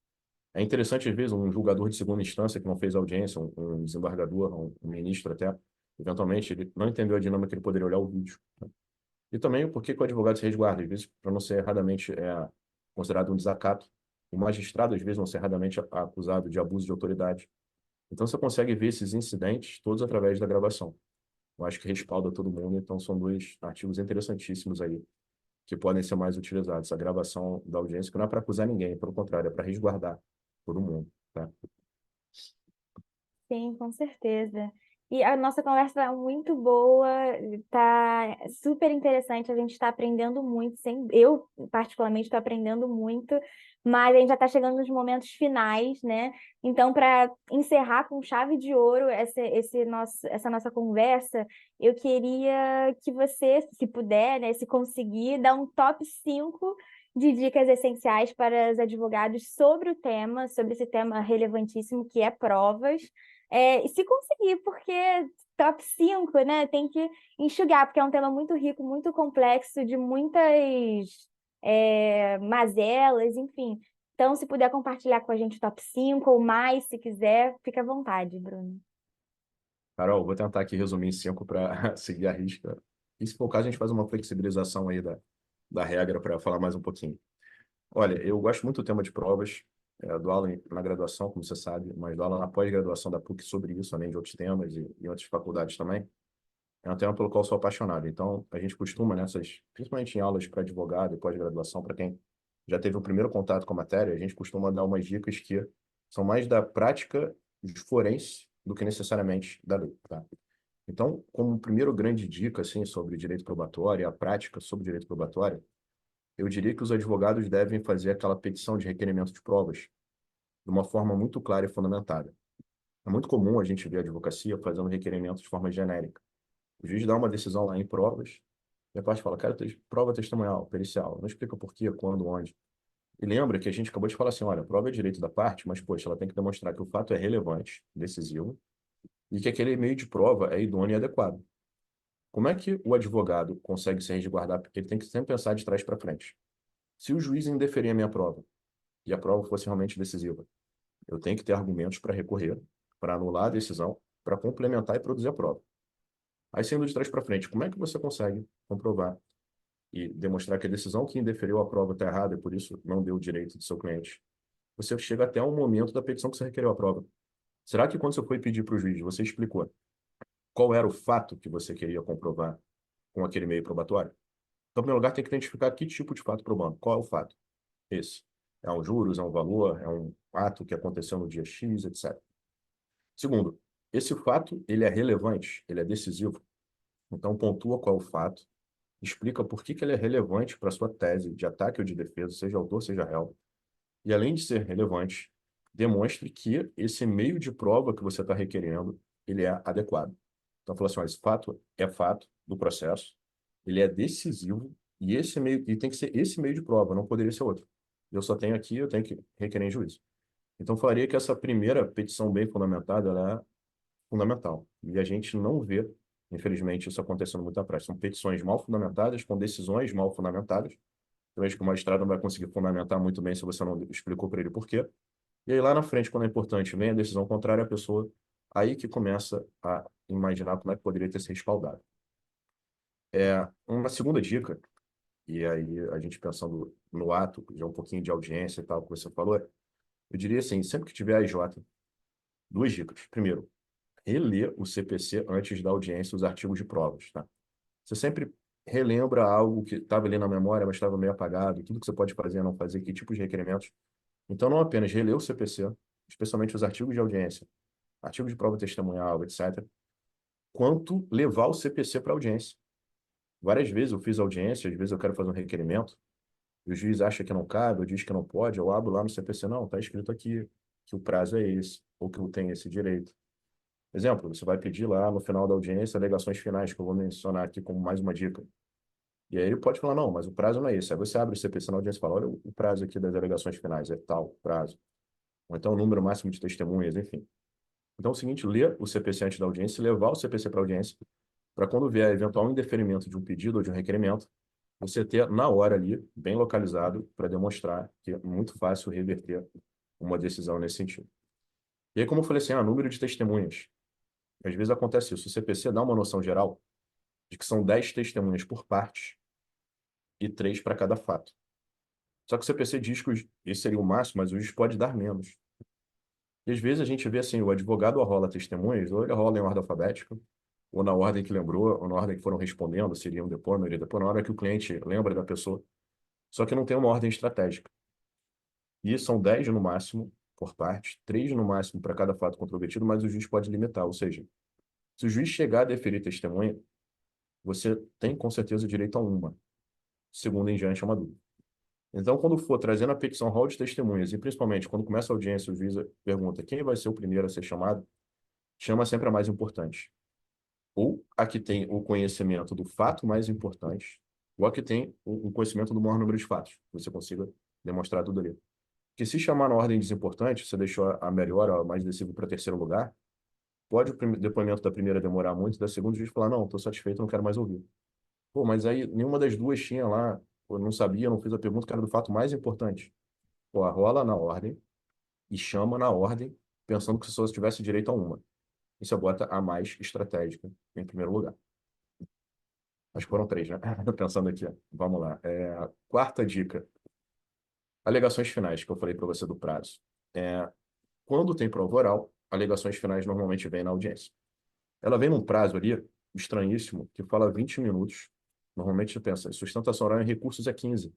É interessante, às vezes, um julgador de segunda instância que não fez audiência, um desembargador, um ministro até, eventualmente, ele não entendeu a dinâmica, ele poderia olhar o vídeo, né? E também por que que o advogado se resguarda, às vezes, para não ser erradamente considerado um desacato. O magistrado, às vezes, não ser erradamente acusado de abuso de autoridade. Então, você consegue ver esses incidentes todos através da gravação. Eu acho que respalda todo mundo, então são dois artigos interessantíssimos aí que podem ser mais utilizados. A gravação da audiência, que não é para acusar ninguém, pelo contrário, é para resguardar todo mundo, tá? Sim, com certeza. E a nossa conversa é muito boa, tá super interessante, a gente está aprendendo muito, eu particularmente estou aprendendo muito, mas a gente já está chegando nos momentos finais, né? Então, para encerrar com chave de ouro essa nossa conversa, eu queria que você, se puder, né, se conseguir, dar um top 5 de dicas essenciais para os advogados sobre o tema, sobre esse tema relevantíssimo que é provas. E se conseguir, porque top 5, né, tem que enxugar, porque é um tema muito rico, muito complexo, de muitas mazelas, enfim. Então, se puder compartilhar com a gente o top 5 ou mais, se quiser, fica à vontade, Bruno. Carol, vou tentar aqui resumir em 5 para seguir a risca. E se for o caso, a gente faz uma flexibilização aí da regra para falar mais um pouquinho. Olha, eu gosto muito do tema de provas. Dou aula na graduação, como você sabe, mas dou aula na pós-graduação da PUC sobre isso, além de outros temas e outras faculdades também. É um tema pelo qual sou apaixonado. Então, a gente costuma nessas, principalmente em aulas para advogado e pós-graduação, para quem já teve o primeiro contato com a matéria, a gente costuma dar umas dicas que são mais da prática de forense do que necessariamente da lei, tá? Então, como primeiro grande dica assim sobre direito probatório, a prática sobre direito probatório, eu diria que os advogados devem fazer aquela petição de requerimento de provas de uma forma muito clara e fundamentada. É muito comum a gente ver a advocacia fazendo requerimento de forma genérica. O juiz dá uma decisão lá em provas, e a parte fala, cara, prova testemunhal, pericial, não explica por quê, quando, onde. E lembra que a gente acabou de falar assim, olha, a prova é direito da parte, mas, poxa, ela tem que demonstrar que o fato é relevante, decisivo, e que aquele meio de prova é idôneo e adequado. Como é que o advogado consegue se resguardar? Porque ele tem que sempre pensar de trás para frente. Se o juiz indeferir a minha prova, e a prova fosse realmente decisiva, eu tenho que ter argumentos para recorrer, para anular a decisão, para complementar e produzir a prova. Aí, sendo de trás para frente, como é que você consegue comprovar e demonstrar que a decisão que indeferiu a prova está errada e por isso não deu o direito do seu cliente? Você chega até um momento da petição que você requereu a prova. Será que quando você foi pedir para o juiz, você explicou qual era o fato que você queria comprovar com aquele meio probatório? Então, em primeiro lugar, tem que identificar que tipo de fato probando. Qual é o fato? Esse. É um juros, é um valor, é um ato que aconteceu no dia X, etc. Segundo, esse fato, ele é relevante, ele é decisivo. Então, pontua qual é o fato, explica por que ele é relevante para a sua tese de ataque ou de defesa, seja autor, seja réu. E, além de ser relevante, demonstre que esse meio de prova que você está requerendo, ele é adequado. Então, fala assim, ó, esse fato é fato do processo, ele é decisivo, e tem que ser esse meio de prova, não poderia ser outro. Eu só tenho aqui, eu tenho que requerer em juízo. Então, eu falaria que essa primeira petição bem fundamentada, ela fundamental. E a gente não vê, infelizmente, isso acontecendo muito na prática. São petições mal fundamentadas, com decisões mal fundamentadas. Eu vejo que o magistrado não vai conseguir fundamentar muito bem se você não explicou para ele por quê. E aí, lá na frente, quando é importante, vem a decisão contrária, a pessoa aí que começa a imaginar como é que poderia ter se respaldado. Uma segunda dica, e aí a gente pensando no ato, já um pouquinho de audiência e tal, que você falou, eu diria assim, sempre que tiver AJ, duas dicas. Primeiro, reler o CPC antes da audiência, os artigos de provas, tá? Você sempre relembra algo que estava ali na memória, mas estava meio apagado, tudo que você pode fazer, não fazer, que tipos de requerimentos. Então, não apenas reler o CPC, especialmente os artigos de audiência, artigos de prova testemunhal, etc., quanto levar o CPC para audiência. Várias vezes eu fiz audiência, às vezes eu quero fazer um requerimento, e o juiz acha que não cabe, ou diz que não pode, eu abro lá no CPC, não, está escrito aqui que o prazo é esse, ou que eu tenho esse direito. Exemplo, você vai pedir lá no final da audiência alegações finais, que eu vou mencionar aqui como mais uma dica. E aí ele pode falar, não, mas o prazo não é esse. Aí você abre o CPC na audiência e fala, olha o prazo aqui das alegações finais, é tal prazo. Ou então o número máximo de testemunhas, enfim. Então é o seguinte, ler o CPC antes da audiência e levar o CPC para a audiência, para quando vier eventual indeferimento de um pedido ou de um requerimento, você ter na hora ali, bem localizado, para demonstrar que é muito fácil reverter uma decisão nesse sentido. E aí, como eu falei assim, número de testemunhas. Às vezes acontece isso. O CPC dá uma noção geral de que são 10 testemunhas por parte e 3 para cada fato. Só que o CPC diz que esse seria o máximo, mas o juiz pode dar menos. E às vezes a gente vê assim, o advogado arrola testemunhas, ou ele arrola em ordem alfabética, ou na ordem que lembrou, ou na ordem que foram respondendo, seria um depoimento, ele depois na hora que o cliente lembra da pessoa. Só que não tem uma ordem estratégica. E são 10 no máximo por parte, 3 no máximo para cada fato controvertido, mas o juiz pode limitar. Ou seja, se o juiz chegar a deferir testemunha, você tem com certeza o direito a uma. Segundo em diante é uma dúvida. Então, quando for trazendo a petição rol de testemunhas, e principalmente quando começa a audiência, o juiz pergunta quem vai ser o primeiro a ser chamado, chama sempre a mais importante. Ou a que tem o conhecimento do fato mais importante, ou a que tem o conhecimento do maior número de fatos, que você consiga demonstrar tudo ali. Porque se chamar na ordem desimportante, você deixou a melhor, a mais decisiva para terceiro lugar, pode o depoimento da primeira demorar muito, da segunda o juiz falar, não, estou satisfeito, não quero mais ouvir. Pô, mas aí nenhuma das duas tinha lá, eu não sabia, não fiz a pergunta, que era do fato mais importante. Pô, rola na ordem e chama na ordem, pensando que se só tivesse direito a uma. E você bota a mais estratégica em primeiro lugar. Acho que foram três, né? Pensando aqui. Vamos lá. Quarta dica. Alegações finais, que eu falei para você do prazo. Quando tem prova oral, alegações finais normalmente vêm na audiência. Ela vem num prazo ali, estranhíssimo, que fala 20 minutos. Normalmente você pensa, sustentação oral em recursos é 15.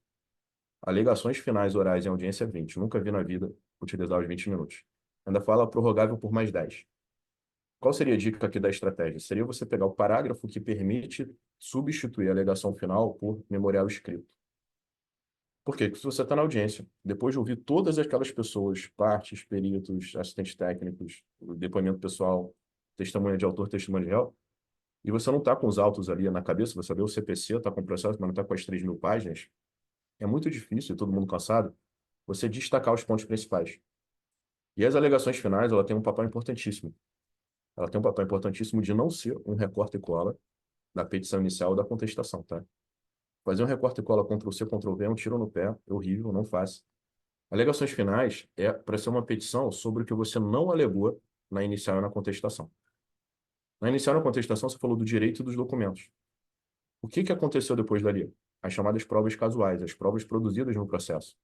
Alegações finais orais em audiência é 20. Nunca vi na vida utilizar os 20 minutos. Ainda fala prorrogável por mais 10. Qual seria a dica aqui da estratégia? Seria você pegar o parágrafo que permite substituir a alegação final por memorial escrito. Por quê? Porque se você está na audiência, depois de ouvir todas aquelas pessoas, partes, peritos, assistentes técnicos, o depoimento pessoal, testemunha de autor, testemunha de réu, e você não está com os autos ali na cabeça, você vê o CPC, está com o processo, mas não está com as 3.000 páginas, é muito difícil, e todo mundo cansado, você destacar os pontos principais. E as alegações finais, ela tem um papel importantíssimo. Ela tem um papel importantíssimo de não ser um recorte e cola da petição inicial ou da contestação, tá? Fazer um recorte e cola Ctrl+C, Ctrl+V é um tiro no pé, é horrível, não faça. Alegações finais é para ser uma petição sobre o que você não alegou na inicial e na contestação. Na inicial e na contestação, você falou do direito dos documentos. O que que aconteceu depois dali? As chamadas provas casuais, as provas produzidas no processo.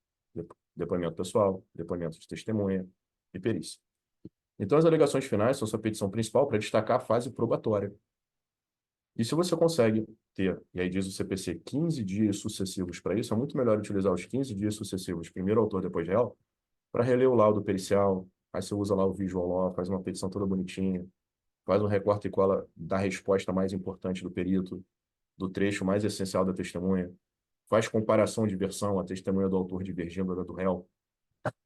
Depoimento pessoal, depoimento de testemunha e perícia. Então, as alegações finais são sua petição principal para destacar a fase probatória. E se você consegue ter, e aí diz o CPC, 15 dias sucessivos para isso, é muito melhor utilizar os 15 dias sucessivos, primeiro autor, depois réu, para reler o laudo pericial. Aí você usa lá o visual law, faz uma petição toda bonitinha, faz um recorte e cola da resposta mais importante do perito, do trecho mais essencial da testemunha, faz comparação de versão, a testemunha do autor divergindo da do réu.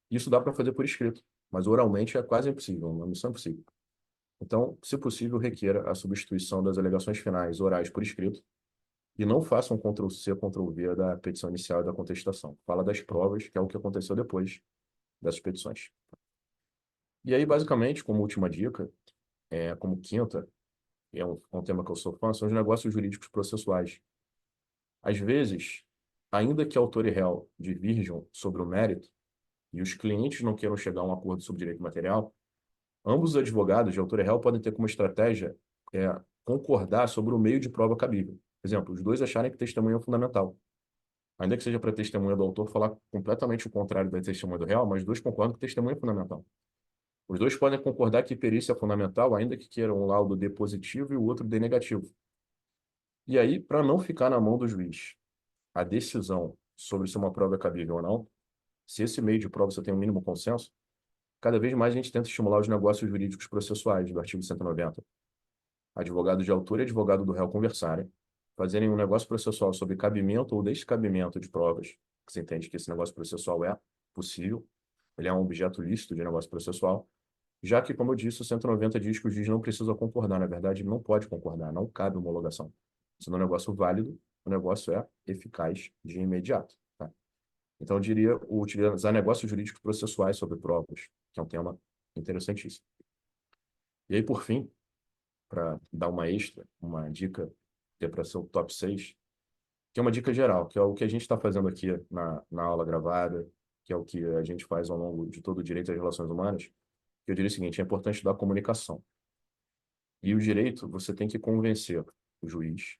Isso dá para fazer por escrito, mas oralmente é quase impossível, uma missão impossível. Então, se possível, requeira a substituição das alegações finais orais por escrito e não faça um Ctrl+C, Ctrl+V da petição inicial e da contestação. Fala das provas, que é o que aconteceu depois dessas petições. E aí, basicamente, como última dica, como quinta, e é um tema que eu sou fã, são os negócios jurídicos processuais. Às vezes, ainda que autor e réu divirjam sobre o mérito e os clientes não queiram chegar a um acordo sobre direito material, ambos os advogados de autor e réu podem ter como estratégia concordar sobre o meio de prova cabível. Por exemplo, os dois acharem que testemunho é fundamental. Ainda que seja para a testemunha do autor falar completamente o contrário da testemunha do réu, mas os dois concordam que testemunho é fundamental. Os dois podem concordar que perícia é fundamental, ainda que queiram um laudo D positivo e o outro D negativo. E aí, para não ficar na mão do juiz a decisão sobre se uma prova é cabível ou não, se esse meio de prova você tem um mínimo consenso, cada vez mais a gente tenta estimular os negócios jurídicos processuais do artigo 190. Advogado de autor e advogado do réu conversarem, fazerem um negócio processual sobre cabimento ou descabimento de provas, que você entende que esse negócio processual é possível, ele é um objeto lícito de negócio processual, já que, como eu disse, o 190 diz que o juiz não precisa concordar, na verdade, ele não pode concordar, não cabe homologação. Se não é um negócio válido, o negócio é eficaz de imediato. Tá? Então, eu diria utilizar negócios jurídicos processuais sobre provas, que é um tema interessantíssimo. E aí, por fim, para dar uma extra, uma dica, que é para ser o top 6, que é uma dica geral, que é o que a gente está fazendo aqui na aula gravada, que é o que a gente faz ao longo de todo o direito às relações humanas, que eu diria o seguinte, é importante estudar comunicação. E o direito, você tem que convencer o juiz,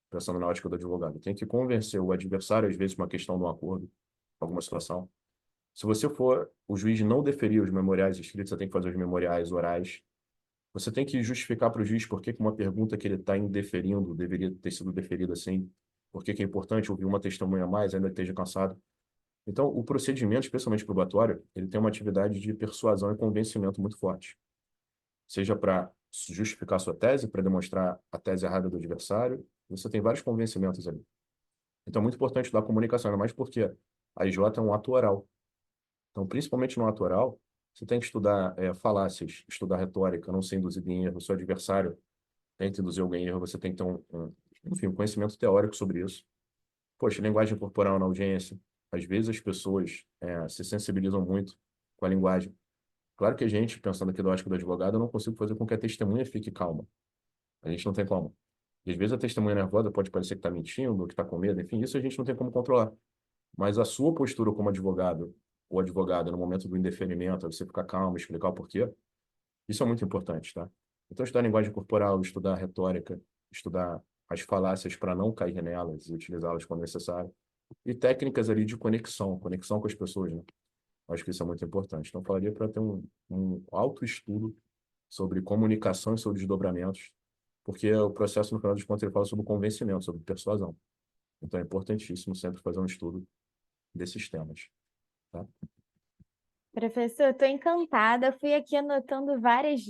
pensando na ótica do advogado, tem que convencer o adversário, às vezes, uma questão de um acordo, alguma situação. Se você for, o juiz não deferir os memoriais escritos, você tem que fazer os memoriais orais. Você tem que justificar para o juiz por que uma pergunta que ele está indeferindo deveria ter sido deferida assim, por que é importante ouvir uma testemunha a mais, ainda que esteja cansado. Então, o procedimento, especialmente probatório, ele tem uma atividade de persuasão e convencimento muito forte. Seja para justificar sua tese, para demonstrar a tese errada do adversário, você tem vários convencimentos ali. Então, é muito importante estudar comunicação, ainda mais porque a IJ é um ato oral. Então, principalmente no ato oral, você tem que estudar falácias, estudar retórica, não ser induzido em erro. O seu adversário tem que induzir alguém em erro, você tem que ter enfim, um conhecimento teórico sobre isso. Poxa, linguagem corporal na audiência. Às vezes as pessoas se sensibilizam muito com a linguagem. Claro que a gente, pensando aqui da ótica do advogado, eu não consigo fazer com que a testemunha fique calma. A gente não tem como. E às vezes a testemunha nervosa pode parecer que está mentindo, que está com medo, enfim, isso a gente não tem como controlar. Mas a sua postura como advogado ou advogada no momento do indeferimento, você ficar calmo, explicar o porquê, isso é muito importante, tá? Então, estudar linguagem corporal, estudar retórica, estudar as falácias para não cair nelas e utilizá-las quando necessário. E técnicas ali de conexão com as pessoas, né? Acho que isso é muito importante. Então, falaria para ter um autoestudo sobre comunicação e sobre desdobramentos, porque o processo, no final dos contos, ele fala sobre convencimento, sobre persuasão. Então, é importantíssimo sempre fazer um estudo desses temas, tá? Professor, estou encantada. Fui aqui anotando várias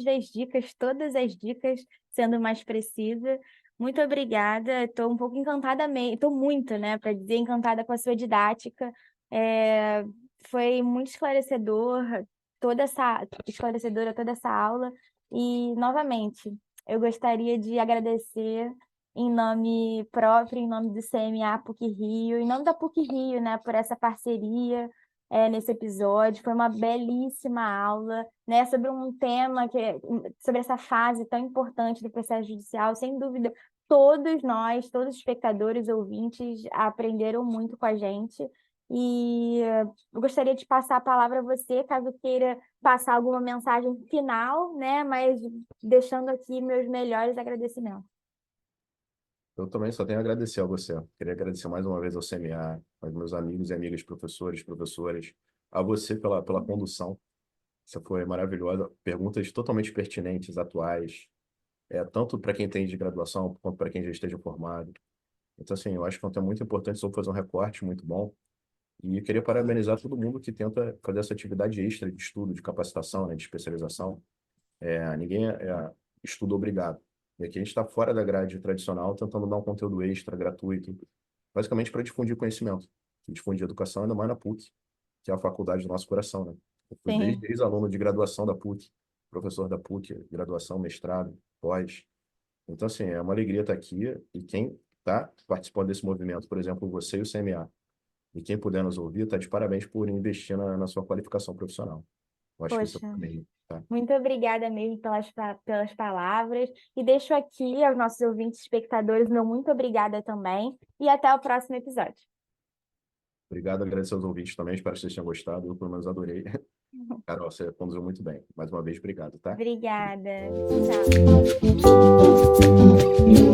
das dicas, todas as dicas, sendo mais precisa. Muito obrigada. Estou um pouco encantada, estou muito, né, para dizer, encantada com a sua didática. É, foi muito esclarecedora toda essa aula. E, novamente, eu gostaria de agradecer em nome próprio, em nome do CMA PUC-Rio, em nome da PUC-Rio, né, por essa parceria nesse episódio. Foi uma belíssima aula, né, sobre um tema sobre essa fase tão importante do processo judicial. Sem dúvida, todos nós, todos os espectadores, ouvintes, aprenderam muito com a gente. E eu gostaria de passar a palavra a você, caso queira passar alguma mensagem final, né, mas deixando aqui meus melhores agradecimentos. Eu também só tenho a agradecer a você. Queria agradecer mais uma vez ao CMA, aos meus amigos e amigas, professores, professoras, a você pela condução. Você foi maravilhosa. Perguntas totalmente pertinentes, atuais, tanto para quem tem de graduação quanto para quem já esteja formado. Então, assim, eu acho que é um tema muito importante, só fazer um recorte muito bom. E eu queria parabenizar todo mundo que tenta fazer essa atividade extra de estudo, de capacitação, né, de especialização. Ninguém estuda obrigado. E aqui a gente está fora da grade tradicional, tentando dar um conteúdo extra, gratuito, basicamente para difundir conhecimento. Difundir educação, ainda mais na PUC, que é a faculdade do nosso coração, né? Eu fui Sim. desde ex-aluno de graduação da PUC, professor da PUC, graduação, mestrado, pós. Então, assim, é uma alegria estar aqui. E quem está participando desse movimento, por exemplo, você e o CMA, e quem puder nos ouvir, está de parabéns por investir na sua qualificação profissional. Eu acho que isso é Poxa. também. Muito obrigada mesmo pelas palavras. E deixo aqui aos nossos ouvintes e espectadores meu muito obrigada também. E até o próximo episódio. Obrigado, agradecer aos ouvintes também, espero que vocês tenham gostado, eu pelo menos adorei. Carol, você conduziu muito bem. Mais uma vez, obrigado, tá? Obrigada. Tchau.